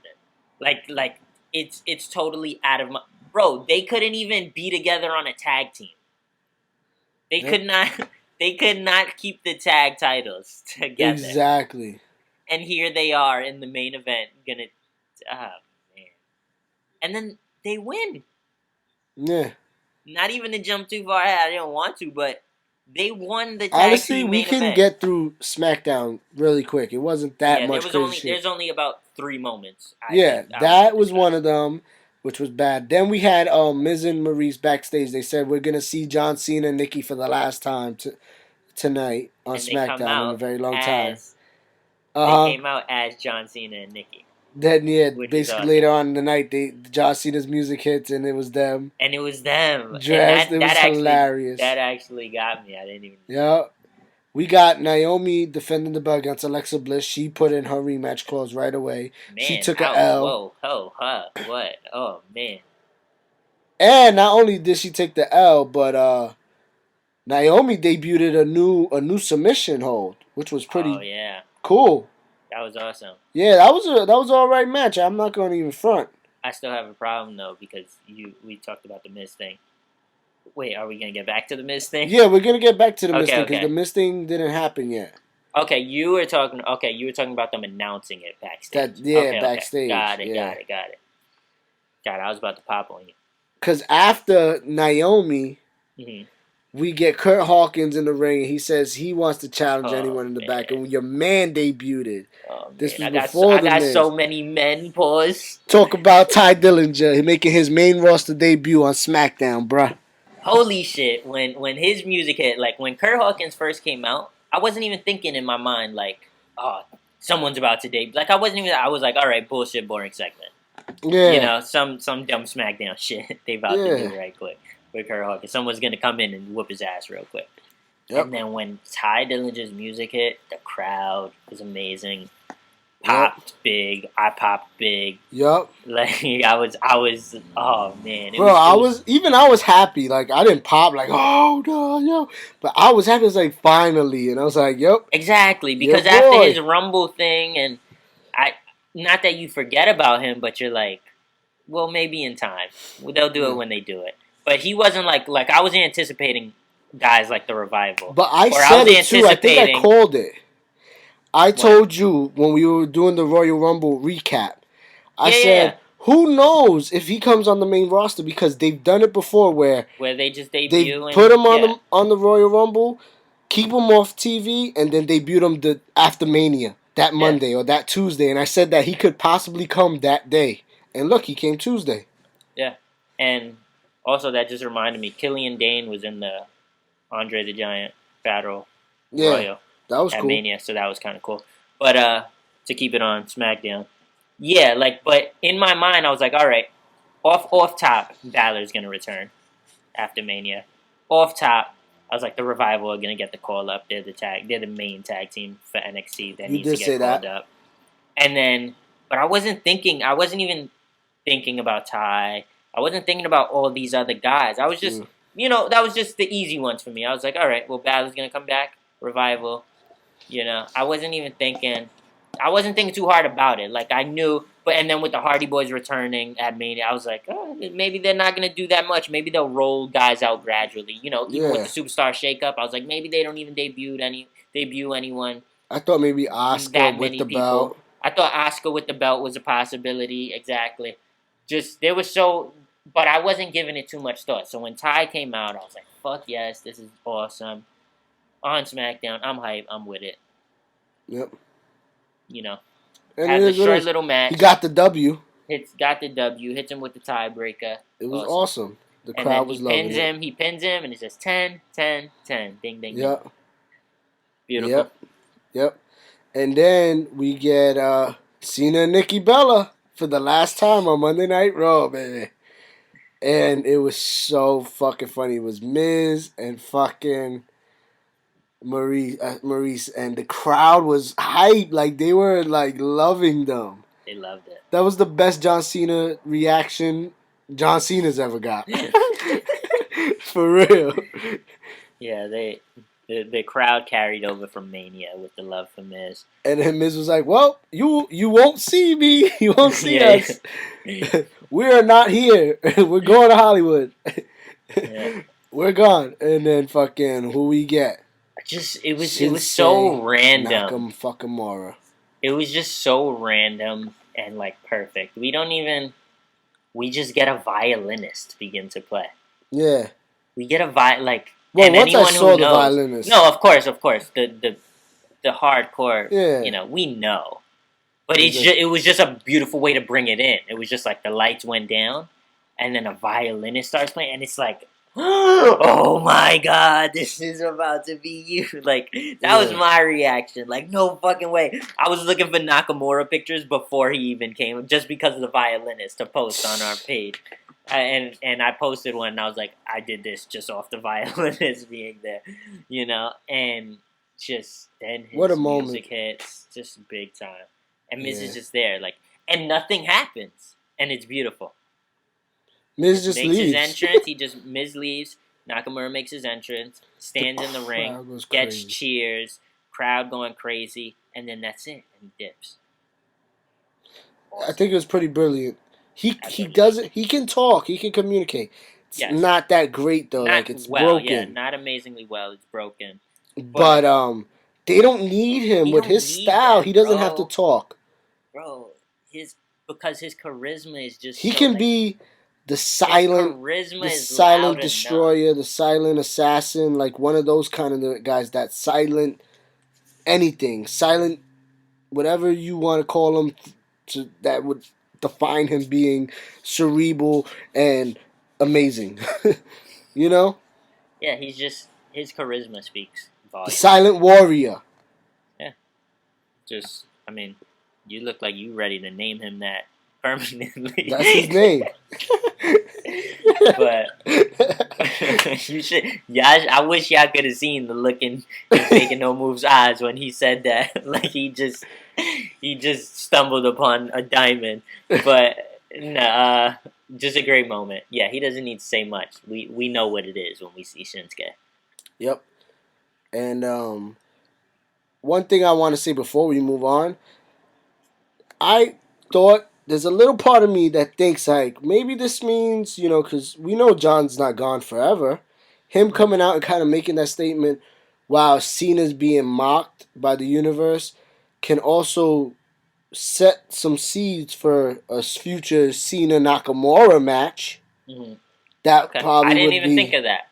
Like it's totally out of my bro. They couldn't even be together on a tag team. They Yep. could not. They could not keep the tag titles together. Exactly. And here they are in the main event, man. And then they win. Yeah. Not even to jump too far ahead. I didn't want to, but they won the tag Honestly, team we main can event. get through SmackDown really quick. It wasn't that much crazy shit. There's only about 3 moments. I Yeah, think, that was one of them, which was bad. Then we had Miz and Maurice backstage. They said we're gonna see John Cena and Nikki for the last time tonight on And they come SmackDown in a out very long time. as- Uh They huh. came out as John Cena and Nikki. Then Which is basically awesome. later on in the night, John Cena's music hits and it was them And it was them. dressed. And It was actually, hilarious. That actually got me. I didn't even... Yeah. We got Naomi defending the belt against Alexa Bliss. She put in her rematch clause right away. Man, She took ouch, a L. Whoa, what? Oh, man. And not only did she take the L, but Naomi debuted a new submission hold, which was pretty Oh, yeah. cool. That was awesome. Yeah, that was an all right match. I'm not going to even front. I still have a problem, though, because we talked about the Miz thing. Wait, are we going to get back to the Miz thing? Yeah, we're gonna get back to the Miz Okay, thing because okay. the Miz thing didn't happen yet. Okay, you were talking about them announcing it backstage. Backstage. Got it. yeah. God, I was about to pop on you. Because after Naomi, hmm we get Kurt Hawkins in the ring. And he says he wants to challenge Oh, anyone in the back, man. and your man debuted. Oh, This man. was I before the got Miz. so many men, pause. Talk about Ty Dillinger making his main roster debut on SmackDown, bruh. Holy shit, when his music hit, like when Kurt Hawkins first came out, I wasn't even thinking in my mind like, oh, someone's about to debut. Like I was like, all right, bullshit, boring segment. Yeah. You know, some dumb SmackDown shit they about to Yeah. do right quick with Kurt Hawkins. Someone's gonna come in and whoop his ass real quick. Yep. And then when Ty Dillinger's music hit, the crowd was amazing. Popped big, I popped big. Yup. Like I was oh man. Bro, I was happy. Like I didn't pop like, oh no, yo. But I was happy. It's like finally, and I was like, yep. Exactly, because Yeah, after boy. his Rumble thing, and not that you forget about him, but you're like, well, maybe in time. They'll do it when they do it. But he wasn't like I was anticipating guys like the Revival. But I or said it too. I think I called it. I told you when we were doing the Royal Rumble recap. I said, who knows if he comes on the main roster, because they've done it before where they just they debut put him on the Royal Rumble, keep him off TV, and then debuted him after Mania that Monday or that Tuesday. And I said that he could possibly come that day. And look, he came Tuesday. Yeah. And also that just reminded me, Killian Dane was in the Andre the Giant Battle Royal. That was at cool. Mania, so that was kind of cool. But to keep it on SmackDown, but in my mind, I was like, all right, off top, Balor's gonna return after Mania. Off top, I was like, the Revival are gonna get the call up. They're the main tag team for NXT. That needs to get called up. And then, but I wasn't even thinking about Ty. I wasn't thinking about all these other guys. I was just, that was just the easy ones for me. I was like, all right, well, Balor's gonna come back. Revival. I wasn't thinking too hard about it. Like, I knew, and then with the Hardy Boys returning at Mania, I was like, oh, maybe they're not going to do that much. Maybe they'll roll guys out gradually. Even with the Superstar shakeup, I was like, maybe they don't even debut anyone. I thought maybe Asuka with the belt. I thought Asuka with the belt was a possibility, exactly. But I wasn't giving it too much thought. So when Ty came out, I was like, fuck yes, this is awesome. On SmackDown, I'm hyped. I'm with it. Yep. And had the short little match. He got the W. Got the W. Hits him with the tiebreaker. It was awesome. The crowd was loving it. He pins him, and it's just 10, 10, 10. Ding, ding, yep. ding. Beautiful. Yep. And then we get Cena and Nikki Bella for the last time on Monday Night Raw, baby. And it was so fucking funny. It was Miz and fucking Maurice, and the crowd was hype. Like, they were like loving them. They loved it. That was the best John Cena reaction John Cena's ever got. For real. Yeah, the crowd carried over from Mania with the love for Miz. And then Miz was like, well, you won't see me. You won't see us. We are not here. We're going to Hollywood. We're gone. And then fucking who we get? It was so random. Nakamura. It was just so random and like perfect. We just get a violinist begin to play. Yeah. We get a Well, once I saw the violinist. No, of course. The hardcore, we know. But it was just a beautiful way to bring it in. It was just like the lights went down and then a violinist starts playing and it's like, oh my god, this is about to be you. Like, that was my reaction. Like, no fucking way. I was looking for Nakamura pictures before he even came, just because of the violinist to post on our page. And I posted one and I was like, I did this just off the violinist being there, and just then his what a music hits, just big time. And Miz is just there, like, and nothing happens. And it's beautiful. Miz just makes leaves. his entrance. Miz leaves. Nakamura makes his entrance. Stands in the ring. Gets cheers. Crowd going crazy. And then that's it. And he dips. Awesome. I think it was pretty brilliant. He does it. He can talk. He can communicate. It's not that great though. It's broken. Yeah, not amazingly well. It's broken. But they don't need him with his style. He doesn't have to talk. Bro, because his charisma is just. He can be the silent destroyer, the silent assassin, like one of those kind of guys. That silent anything, silent whatever you want to call him. That would define him being cerebral and amazing. Yeah, he's just his charisma speaks volumes. The silent warrior. Yeah, you look like you ready to name him that permanently. That's his name. But you should. Yeah, I wish y'all could have seen the look in Faking No Move's eyes when he said that. Like he just stumbled upon a diamond. But just a great moment. Yeah, he doesn't need to say much. We know what it is when we see Shinsuke. Yep. And one thing I want to say before we move on, I thought, there's a little part of me that thinks like maybe this means, because we know John's not gone forever. Him coming out and kind of making that statement while Cena's being mocked by the universe can also set some seeds for a future Cena Nakamura match. Mm-hmm. That Okay. probably I didn't would even be. think of that.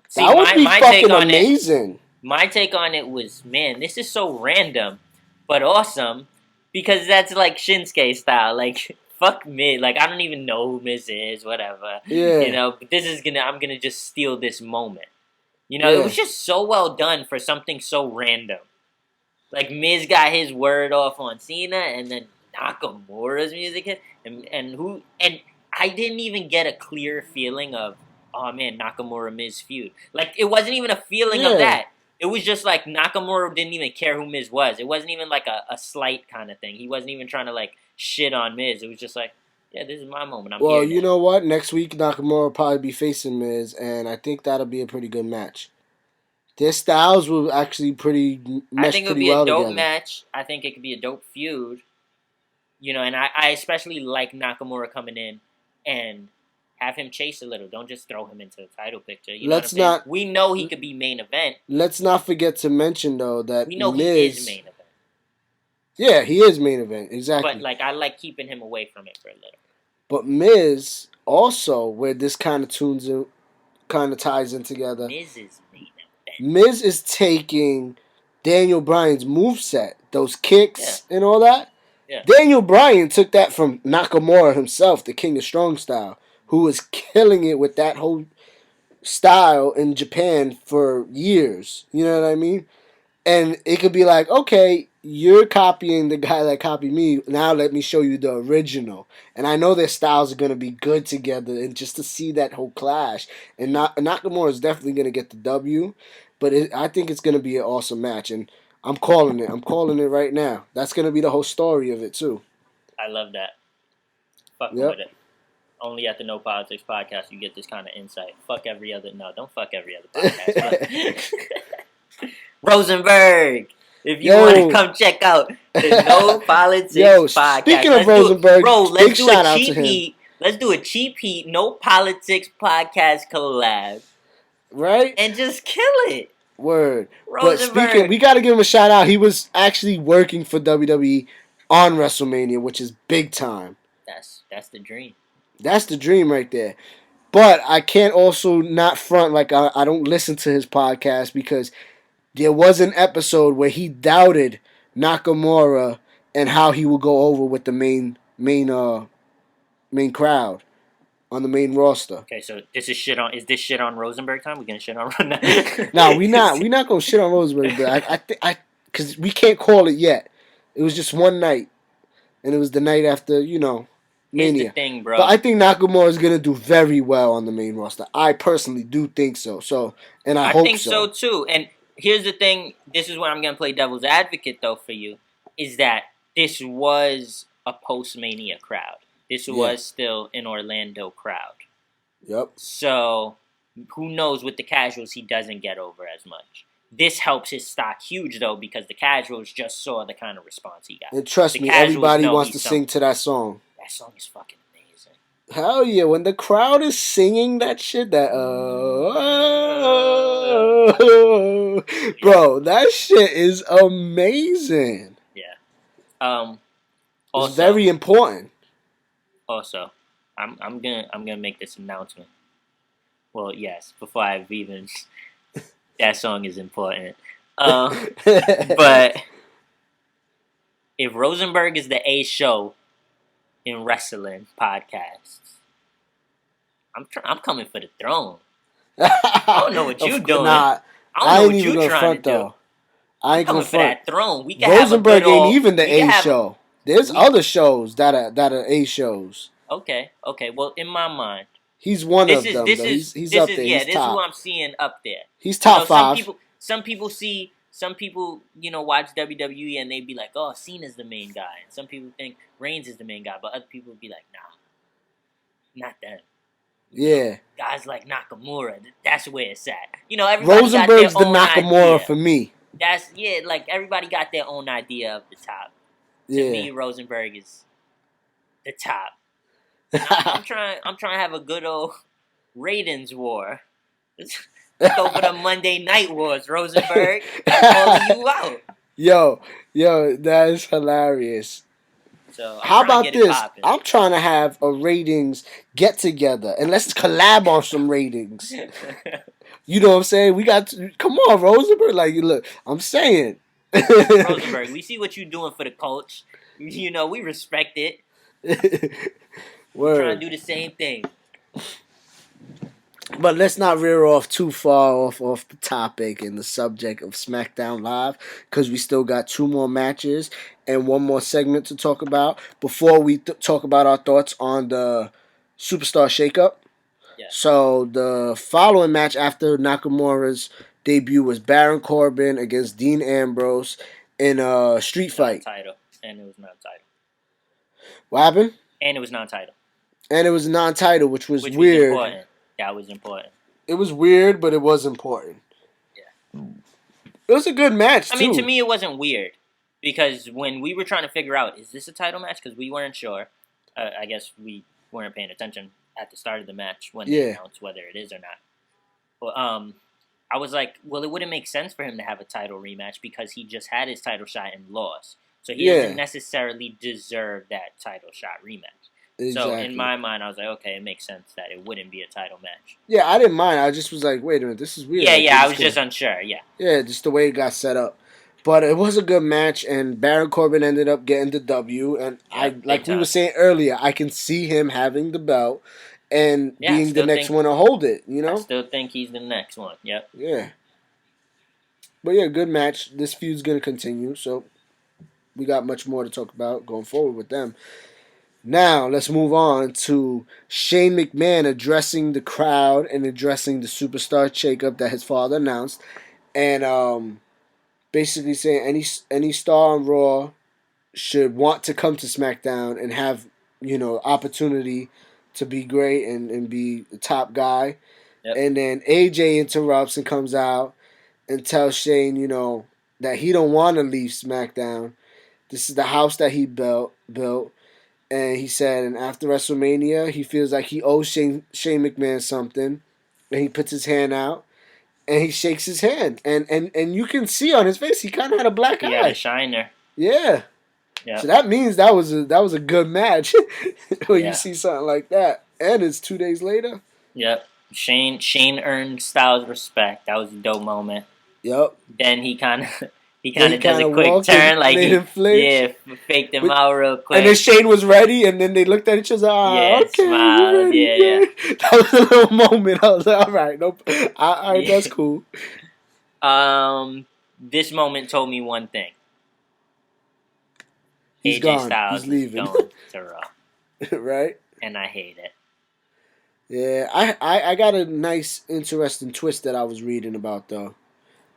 See, That would be my take fucking on it. amazing. My take on it was, man, this is so random, but awesome, because that's like Shinsuke style. Like, fuck Miz. Like, I don't even know who Miz is, whatever. Yeah. But I'm gonna just steal this moment. It Yeah. was just so well done for something so random. Like, Miz got his word off on Cena, and then Nakamura's music hit, and I didn't even get a clear feeling of, oh man, Nakamura Miz feud. Like, it wasn't even a feeling of that. It was just like Nakamura didn't even care who Miz was. It wasn't even like a slight kind of thing. He wasn't even trying to like shit on Miz. It was just like, yeah, this is my moment. Well, here you now. know what? Next week Nakamura will probably be facing Miz, and I think that'll be a pretty good match. Their styles will actually I think it would pretty be well a dope together. match. I think it could be a dope feud. And I especially like Nakamura coming in and have him chase a little. Don't just throw him into the title picture. You know what I'm saying? We know he could be main event. Let's not forget to mention though that We know Miz, he is main event. Yeah, he is main event, exactly. But like, I like keeping him away from it for a little. But Miz also, where this kind of ties in together. Miz is main event. Miz is taking Daniel Bryan's moveset, those kicks and all that. Yeah. Daniel Bryan took that from Nakamura himself, the King of Strong style, who was killing it with that whole style in Japan for years. You know what I mean? And it could be like, okay, you're copying the guy that copied me. Now let me show you the original. And I know their styles are going to be good together. And just to see that whole clash. And Nakamura is definitely going to get the W. But I think it's going to be an awesome match. And I'm calling it. I'm calling it right now. That's going to be the whole story of it, too. I love that. Fucking with it. Only at the No Politics podcast you get this kind of insight. Fuck every other... No, don't fuck every other podcast. Rosenberg! If you want to come check out the No Politics podcast. Speaking of Rosenberg, let's do a cheap heat. Let's do a cheap heat No Politics podcast collab. Right? And just kill it. Word. Rosenberg. But we got to give him a shout out. He was actually working for WWE on WrestleMania, which is big time. That's the dream. That's the dream right there. But I can't also not front like I don't listen to his podcast because there was an episode where he doubted Nakamura and how he would go over with the main crowd on the main roster. Okay, so is this shit on Rosenberg time? We're gonna shit on No, we not gonna shit on Rosenberg, but I because we can't call it yet. It was just one night, and it was the night after Mania. Here's the thing, bro. But I think Nakamura is gonna do very well on the main roster. I personally do think so. And I hope so. I think so too. And here's the thing. This is where I'm gonna play devil's advocate though for you. Is that this was a post-Mania crowd. This was still an Orlando crowd. Yep. So who knows with the casuals he doesn't get over as much. This helps his stock huge though because the casuals just saw the kind of response he got. And trust me, everybody wants to sing to that song. That song is fucking amazing. Hell yeah, when the crowd is singing that shit, bro, that shit is amazing. Yeah. It's very important. Also, I'm gonna make this announcement. Well, yes, before I've even that song is important. But if Rosenberg is the A show in wrestling podcasts, I'm coming for the throne. I don't know what you're doing. Nah, I don't know what you're trying to do. I ain't coming gonna for that throne. We can Rosenberg have a ain't even the A show. There's other shows that are A shows. Okay. Well, in my mind, he's one of them. He's up there. Yeah, he's this top. is who I'm seeing up there. He's top 5. Some people watch WWE and they be like, oh, Cena's the main guy. And some people think Reigns is the main guy, but other people be like, nah, not them. Yeah. Guys like Nakamura, that's where it's at. Everybody Rosenberg's got their the own Nakamura idea. for me. Like everybody got their own idea of the top. To me, Rosenberg is the top. I'm trying to have a good old ratings war. Let's go for the Monday Night Wars, Rosenberg. Calling you out. Yo, that is hilarious. So I'm How trying to about get it this? popping. I'm trying to have a ratings get together and let's collab on some ratings. You know what I'm saying? We got to, come on, Rosenberg. Like, look, I'm saying. Rosenberg, we see what you're doing for the coach. You know, we respect it. We're trying to do the same thing. But let's not veer off too far off the topic and the subject of SmackDown Live because we still got 2 more matches and 1 more segment to talk about before we talk about our thoughts on the Superstar Shakeup. Yeah. So the following match after Nakamura's debut was Baron Corbin against Dean Ambrose in a street fight. Non-title, and it was non-title. What happened? And it was non-title. And it was non-title, which was weird. Was important. That was important. It was weird, but it was important. Yeah. It was a good match, too. I mean, to me, it wasn't weird. Because when we were trying to figure out, is this a title match? Because we weren't sure. I guess we weren't paying attention at the start of the match when they announced whether it is or not. But I was like, well, it wouldn't make sense for him to have a title rematch because he just had his title shot and lost. So he doesn't necessarily deserve that title shot rematch. Exactly. So in my mind, I was like, okay, it makes sense that it wouldn't be a title match. Yeah, I didn't mind. I just was like, wait a minute, this is weird. Yeah, I was just unsure, yeah. Yeah, just the way it got set up. But it was a good match, and Baron Corbin ended up getting the W. And we were saying earlier, I can see him having the belt and being the next one to hold it, you know? I still think he's the next one, yep. Yeah. But yeah, good match. This feud's going to continue, so we got much more to talk about going forward with them. Now, let's move on to Shane McMahon addressing the crowd and addressing the Superstar Shakeup that his father announced. And basically saying any star on Raw should want to come to SmackDown and have, opportunity to be great and be the top guy. Yep. And then AJ interrupts and comes out and tells Shane, that he don't want to leave SmackDown. This is the house that he built. And he said, and after WrestleMania, he feels like he owes Shane McMahon something. And he puts his hand out, and he shakes his hand. And you can see on his face, he kind of had a black eye. Yeah, a shiner. Yeah. Yep. So that means that was a good match when you see something like that. And it's 2 days later. Yep. Shane earned Styles' respect. That was a dope moment. Yep. Then he kind of does a quick turn, like faked him out real quick. And then Shane was ready, and then they looked at each other. Okay, smiled. Yeah. That was a little moment. I was like, all right, nope, all right, that's cool. This moment told me one thing. He's AJ gone. Styles He's leaving. Is going to Raw. Right? And I hate it. Yeah, I got a nice, interesting twist that I was reading about, though.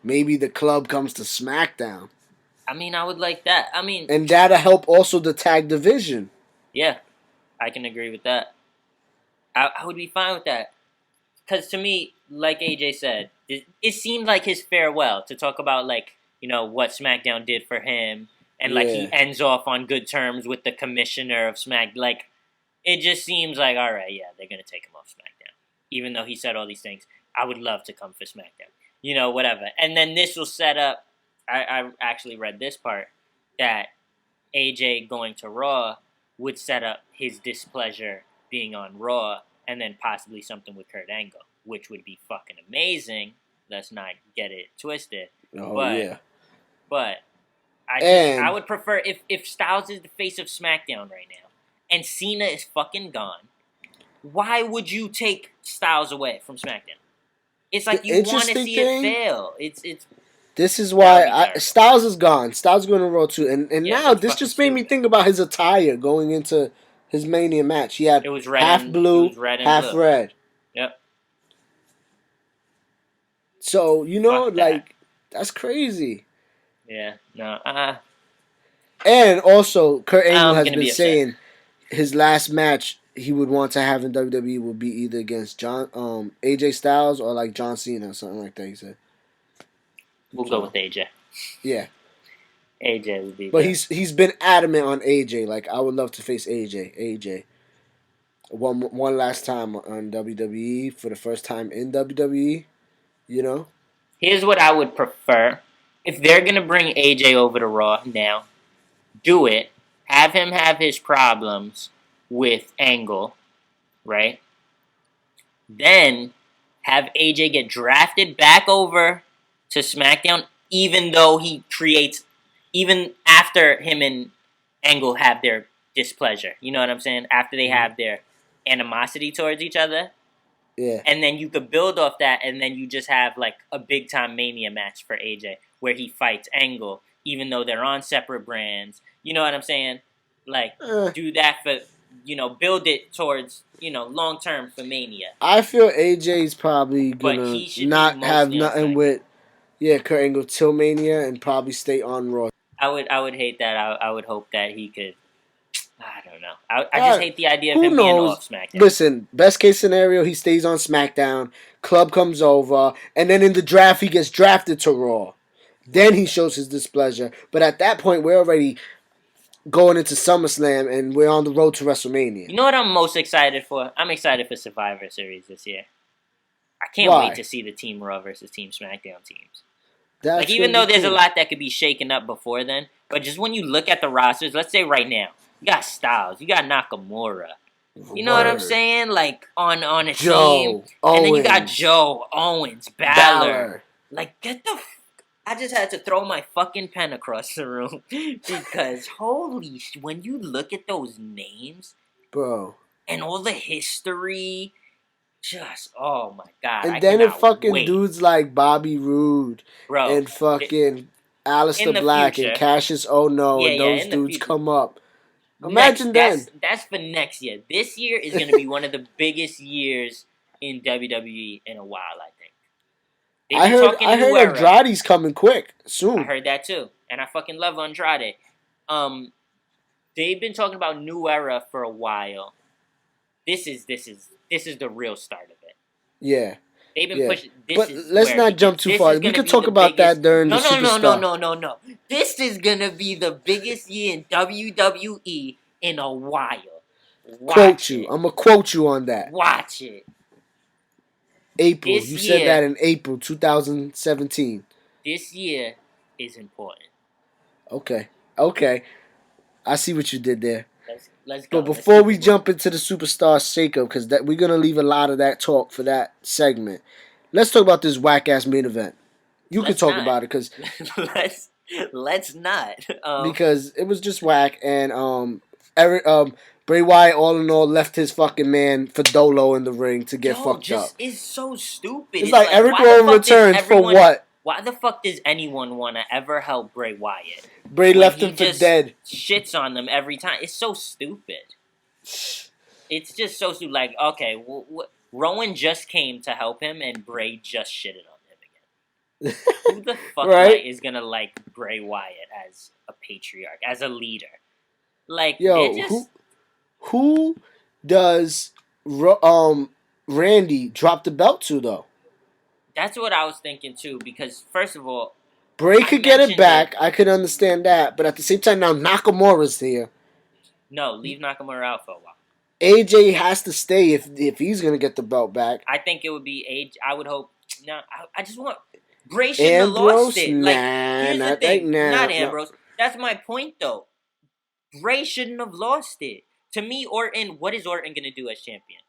Maybe the club comes to SmackDown. I mean, I would like that. And that'll help also the tag division. Yeah, I can agree with that. I would be fine with that. Because to me, like AJ said, it seemed like his farewell to talk about, what SmackDown did for him. And, he ends off on good terms with the commissioner of SmackDown. It just seems like, all right, yeah, they're going to take him off SmackDown. Even though he said all these things, I would love to come for SmackDown. Whatever. And then this will set up, I actually read this part, that AJ going to Raw would set up his displeasure being on Raw and then possibly something with Kurt Angle, which would be fucking amazing. Let's not get it twisted. But I would prefer, if Styles is the face of SmackDown right now and Cena is fucking gone, why would you take Styles away from SmackDown? It's like you want to see it fail. This is why Styles is gone. Styles is going to Raw too. And now this just made me think about his attire going into his Mania match. He had half blue, half red. Yep. So, that's crazy. Yeah, no. And also, Kurt Angle has been saying his last match he would want to have in WWE would be either against AJ Styles or John Cena or something like that, he said. We'll go with AJ. Yeah. AJ would be But good. he's been adamant on AJ. Like, I would love to face AJ. One last time on WWE for the first time in WWE. You know. Here's what I would prefer. If they're going to bring AJ over to Raw now, do it. Have him have his problems with Angle, right? Then have AJ get drafted back over to SmackDown, even though he creates, even after him and Angle have their displeasure. You know what I'm saying? After they have their animosity towards each other. Yeah. And then you could build off that, and then you just have like a big time Mania match for AJ where he fights Angle, even though they're on separate brands. You know what I'm saying? Like, do that for, build it towards, long term for Mania. I feel AJ's probably But gonna he should not be have mostly on nothing SmackDown. with Kurt Angle till Mania and probably stay on Raw. I would hate that. I would hope that he could. I don't know. I just hate the idea of Who him being knows? off SmackDown. Listen, best case scenario, he stays on SmackDown. Club comes over, and then in the draft, he gets drafted to Raw. Then he shows his displeasure. But at that point, we're already going into SummerSlam, and we're on the road to WrestleMania. You know what I'm most excited for? I'm excited for Survivor Series this year. I can't Why? wait to see the Team Raw versus Team SmackDown teams. That's Like, even gonna though be there's a cool. lot that could be shaken up before then, but just when you look at the rosters, let's say right now, you got Styles, you got Nakamura. You know what I'm Word. saying? Like, on a team. Joe, And then you got Owens, Joe, Owens, Balor. Like, get the... I just had to throw my fucking pen across the room. Because, holy... When you look at those names... Bro. And all the history... Just... Oh, my God. And I then if cannot fucking wait. dudes like Bobby Roode Bro, and fucking Aleister in the Black future. and Cassius Ohno and Yeah, those in the dudes future. come up. Imagine then. That's for next year. This year is going to be one of the biggest years in WWE in a while, I think. They've I been heard talking New Era. Andrade's coming quick soon. I heard that too, and I fucking love Andrade. They've been talking about New Era for a while. This is the real start of it. Yeah. They've been Yeah. pushing. But let's not jump too far. We could talk about that during the Superstar. No. This is gonna be the biggest year in WWE in a while. Quote you. I'm gonna quote you on that. Watch it. April. This You year- said that in April 2017. This year is important. Okay. I see what you did there. Let's go. But before we jump into the Superstar shakeup, because we're gonna leave a lot of that talk for that segment, let's talk about this whack ass main event. You can Let's talk not. about it because let's not. because it was just whack and Bray Wyatt all in all left his fucking man Fedolo in the ring to get fucked up. It's so stupid. It's like Eric why the Rowan fuck does returns for everyone- what? Why the fuck does anyone want to ever help Bray Wyatt? Bray When left he him for just dead. Shits on them every time. It's so stupid. It's just so stupid. Like, okay, Rowan just came to help him, and Bray just shitted on him again. Who the fuck Right? is gonna like Bray Wyatt as a patriarch, as a leader? Like, Yo, they're just, who does Randy drop the belt to though? that's what I was thinking too. Because first of all, Bray I could get it mentioned back. I could understand that, but at the same time, now Nakamura's here. no, leave Nakamura out for a while. AJ has to stay if he's gonna get the belt back. I think it would be age. I would hope. No, I just want Bray shouldn't have Ambrose, lost it. Like, here's the not thing, not no. Ambrose. That's my point, though. Bray shouldn't have lost it. To me, Orton. What is Orton gonna do as champion?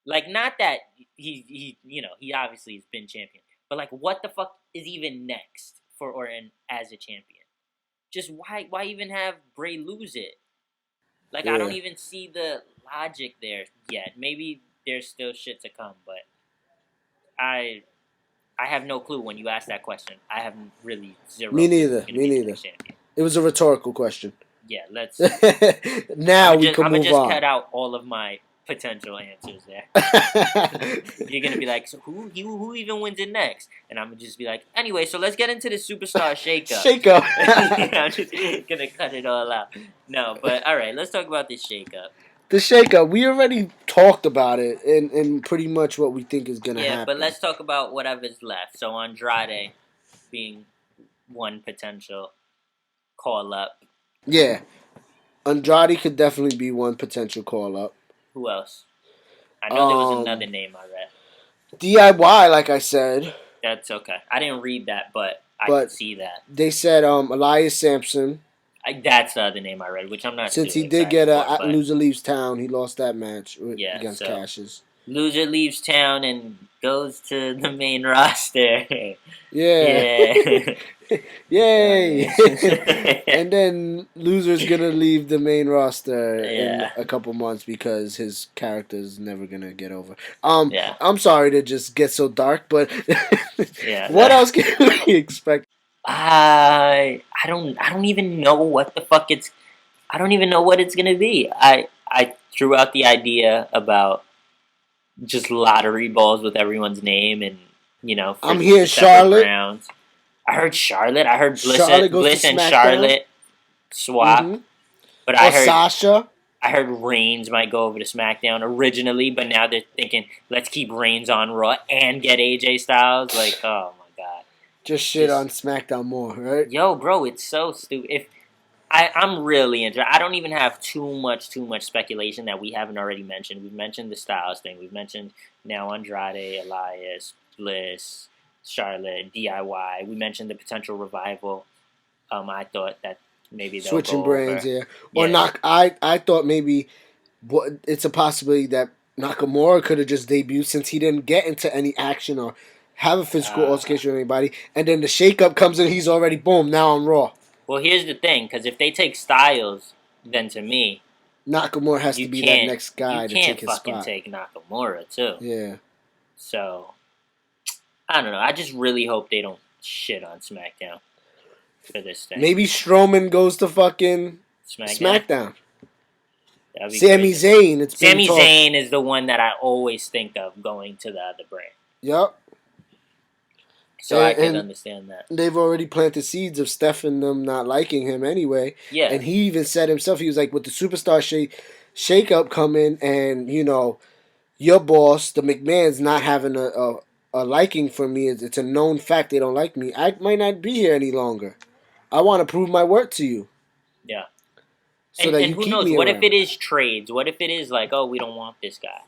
Like, not that he obviously has been champion, but like, what the fuck is even next for Orton as a champion? Just why even have Bray lose it? Like, I don't Yeah. even see the logic there yet. Maybe there's still shit to come, but I have no clue when you ask that question. I have really zero. Me neither, who's gonna me be the neither. next champion. It was a rhetorical question. Yeah, let's. Now we I'm can gonna move just on. cut out all of my potential answers there. You're gonna be like, so who even wins it next? And I'm gonna just be like, anyway, so let's get into the Superstar shakeup. Shakeup. I'm just gonna cut it all out. No, but all right, let's talk about this shakeup. The shakeup. We already talked about it and pretty much what we think is gonna Yeah, happen. but let's talk about whatever's left. So Andrade being one potential call up. Yeah, Andrade could definitely be one potential call up. Who else? I know there was Um, another name I read. DIY, like I said, That's okay. I didn't read that, but I but could see that. they said Elias Sampson. That's the other name I read, which I'm not Since too he did excited get for. a But loser leaves town, he lost that match yeah, against so Cassius. loser leaves town and goes to the main roster. Yeah. Yeah. Yay! Yeah. And then loser's gonna leave the main roster in Yeah. a couple months because his character's never gonna get over. Yeah. I'm sorry to just get so dark, but Yeah. what else can we expect? I don't even know what the fuck it's. I don't even know what it's gonna be. I threw out the idea about just lottery balls with everyone's name and for I'm the hearing separate Charlotte. rounds. I heard Charlotte. I heard Charlotte goes Bliss to and SmackDown. Charlotte swap. Mm-hmm. But Or Sasha. I heard Reigns might go over to SmackDown originally, but now they're thinking let's keep Reigns on Raw and get AJ Styles. Like, oh my god, Just shit on SmackDown more, right? yo, bro, it's so stupid. If I'm really into. I don't even have too much speculation that we haven't already mentioned. We've mentioned the Styles thing. We've mentioned now Andrade, Elias, Bliss, Charlotte, DIY. We mentioned the potential revival. I thought that maybe they'll Switching go brands, over. yeah. Or I thought maybe it's a possibility that Nakamura could have just debuted since he didn't get into any action or have a physical altercation with anybody, and then the shakeup comes in, he's already boom now on Raw. Well, here's the thing, because if they take Styles, then to me, Nakamura has to be that next guy to take his spot. You can't fucking take Nakamura too. Yeah. So I don't know. I just really hope they don't shit on SmackDown for this thing. Maybe Strowman goes to fucking SmackDown. That'd be Sami crazy. Zayn. Sami Zayn is the one that I always think of going to the other brand. Yep. So I can understand that. They've already planted seeds of Steph and them not liking him anyway. Yeah. And he even said himself, he was like, with the superstar shake-up coming and, your boss, the McMahon's not having a liking for me. It's a known fact they don't like me. I might not be here any longer. I want to prove my worth to you. Yeah. So that you who keep knows? me What around. if it is trades? What if it is like, oh, we don't want this guy?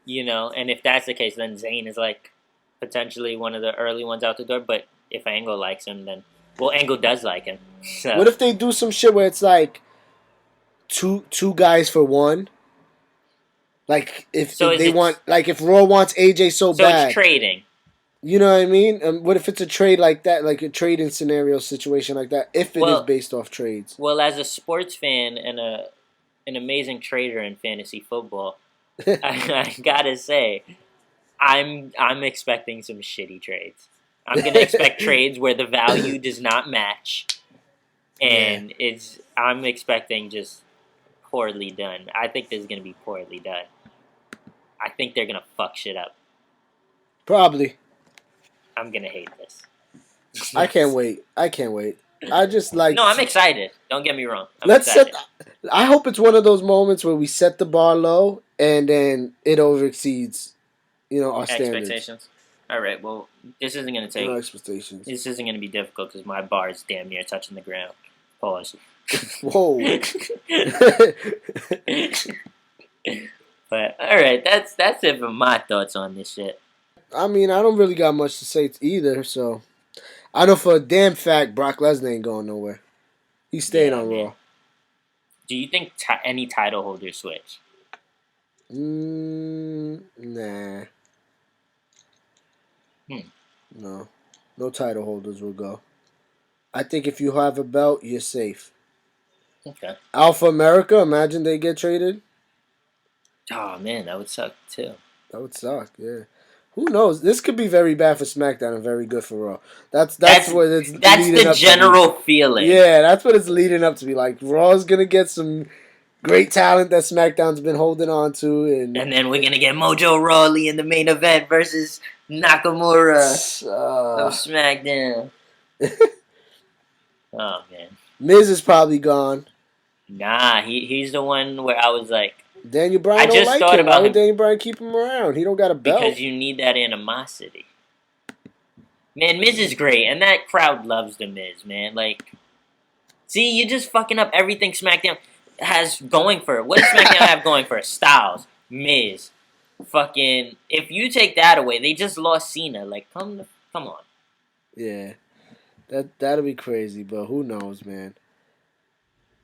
And if that's the case, then Zayn is like potentially one of the early ones out the door. But if Angle likes him, then Angle does like him. So. What if they do some shit where it's like two guys for one? Like if Raw wants AJ so bad, so it's trading. You know what I mean? What if it's a trade like that, like a trading scenario situation like that? If it is based off trades. Well, as a sports fan and an amazing trader in fantasy football, I gotta say, I'm expecting some shitty trades. I'm gonna expect trades where the value does not match, and I'm expecting just poorly done. I think this is gonna be poorly done. I think they're gonna fuck shit up. Probably. I'm gonna hate this. I can't wait. I just like. No, I'm excited. Don't get me wrong. I hope it's one of those moments where we set the bar low and then it overexceeds, our standards. Expectations. All right. Well, this isn't gonna take. No expectations. This isn't gonna be difficult because my bar is damn near touching the ground. Pause. Whoa. But all right, that's it for my thoughts on this shit. I mean, I don't really got much to say either, so I know for a damn fact Brock Lesnar ain't going nowhere. He's staying on Raw. Do you think any title holders switch? Nah. No. No title holders will go. I think if you have a belt, you're safe. Okay. Alpha America, imagine they get traded. Oh, man, that would suck, too. That would suck, yeah. Who knows? This could be very bad for SmackDown and very good for Raw. That's what it's leading up to. That's the general feeling. Yeah, that's what it's leading up to be. Like, Raw's going to get some great talent that SmackDown's been holding on to. And then we're going to get Mojo Rawley in the main event versus Nakamura of SmackDown. Oh, man. Miz is probably gone. Nah, he's the one where I was like... Daniel Bryan don't like him. Why would Daniel Bryan keep him around? He don't got a belt. Because you need that animosity. Man, Miz is great, and that crowd loves the Miz, man. Like, See, you're just fucking up everything SmackDown has going for it. What does SmackDown have going for it? Styles, Miz, fucking. If you take that away, they just lost Cena. Like, come on. Yeah, that'll be crazy, but who knows, man.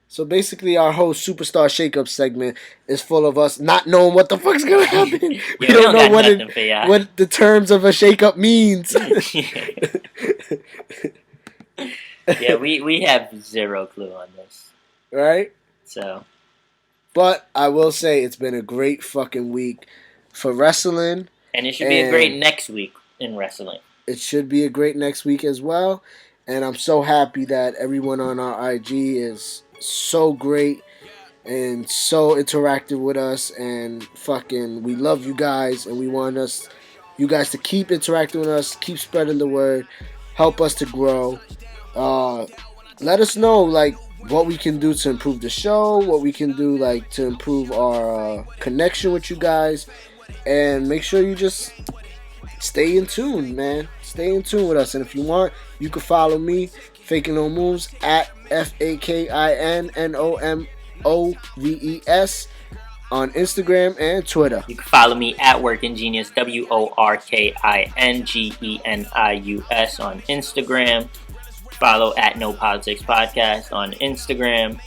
So basically, our whole Superstar Shakeup segment is full of us not knowing what the fuck's gonna happen. We don't know what the terms of a shakeup means. Yeah, we have zero clue on this. Right? So. But I will say it's been a great fucking week for wrestling. And it should be a great next week in wrestling. It should be a great next week as well. And I'm so happy that everyone on our IG is so great and so interactive with us. And fucking, we love you guys. And we want you guys to keep interacting with us. Keep spreading the word. Help us to grow. Let us know, like, what we can do to improve the show. What we can do, like, to improve our connection with you guys. And make sure you just stay in tune, man. Stay in tune with us. And if you want, you can follow me, Faking No Moves, at FAKINNOMOVES on Instagram and Twitter. You can follow me at Working Genius, WORKINGENIUS on Instagram. Follow at No Politics Podcast on Instagram.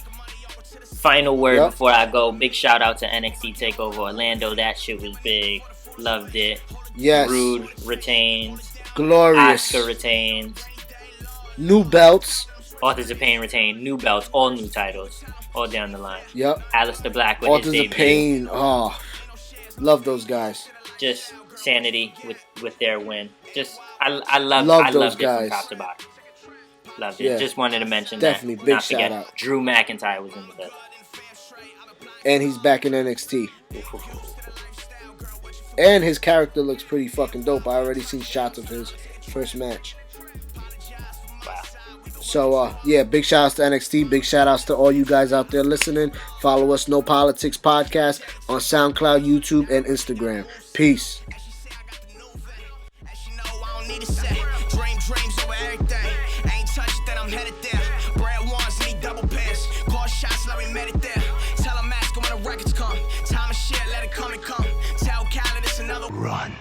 Final word before I go. Big shout out to NXT TakeOver Orlando. That shit was big. Loved it. Yes. Rude retains. Glorious. Asuka retains. New belts. Authors of Pain retained. New belts. All new titles. All down the line. Yep. Aleister Black with Authors his debut. of Pain. Oh, love those guys. Just sanity with their win. Just I love those it guys from top to bottom. Loved it. Yeah. Just wanted to mention Definitely. that. Big Not shout forget, out. Drew McIntyre was in the building. And he's back in NXT. And his character looks pretty fucking dope. I already seen shots of his first match. Wow. So, yeah, big shout outs to NXT. Big shout outs to all you guys out there listening. Follow us, No Politics Podcast, on SoundCloud, YouTube, and Instagram. Peace. Dreams over everything. Ain't touched that I'm headed there. Brad wants me double pants. Call shots, let me met it there. Tell them ask when the records come. Time and shit, let it come and come. Tell Khaled it's another run.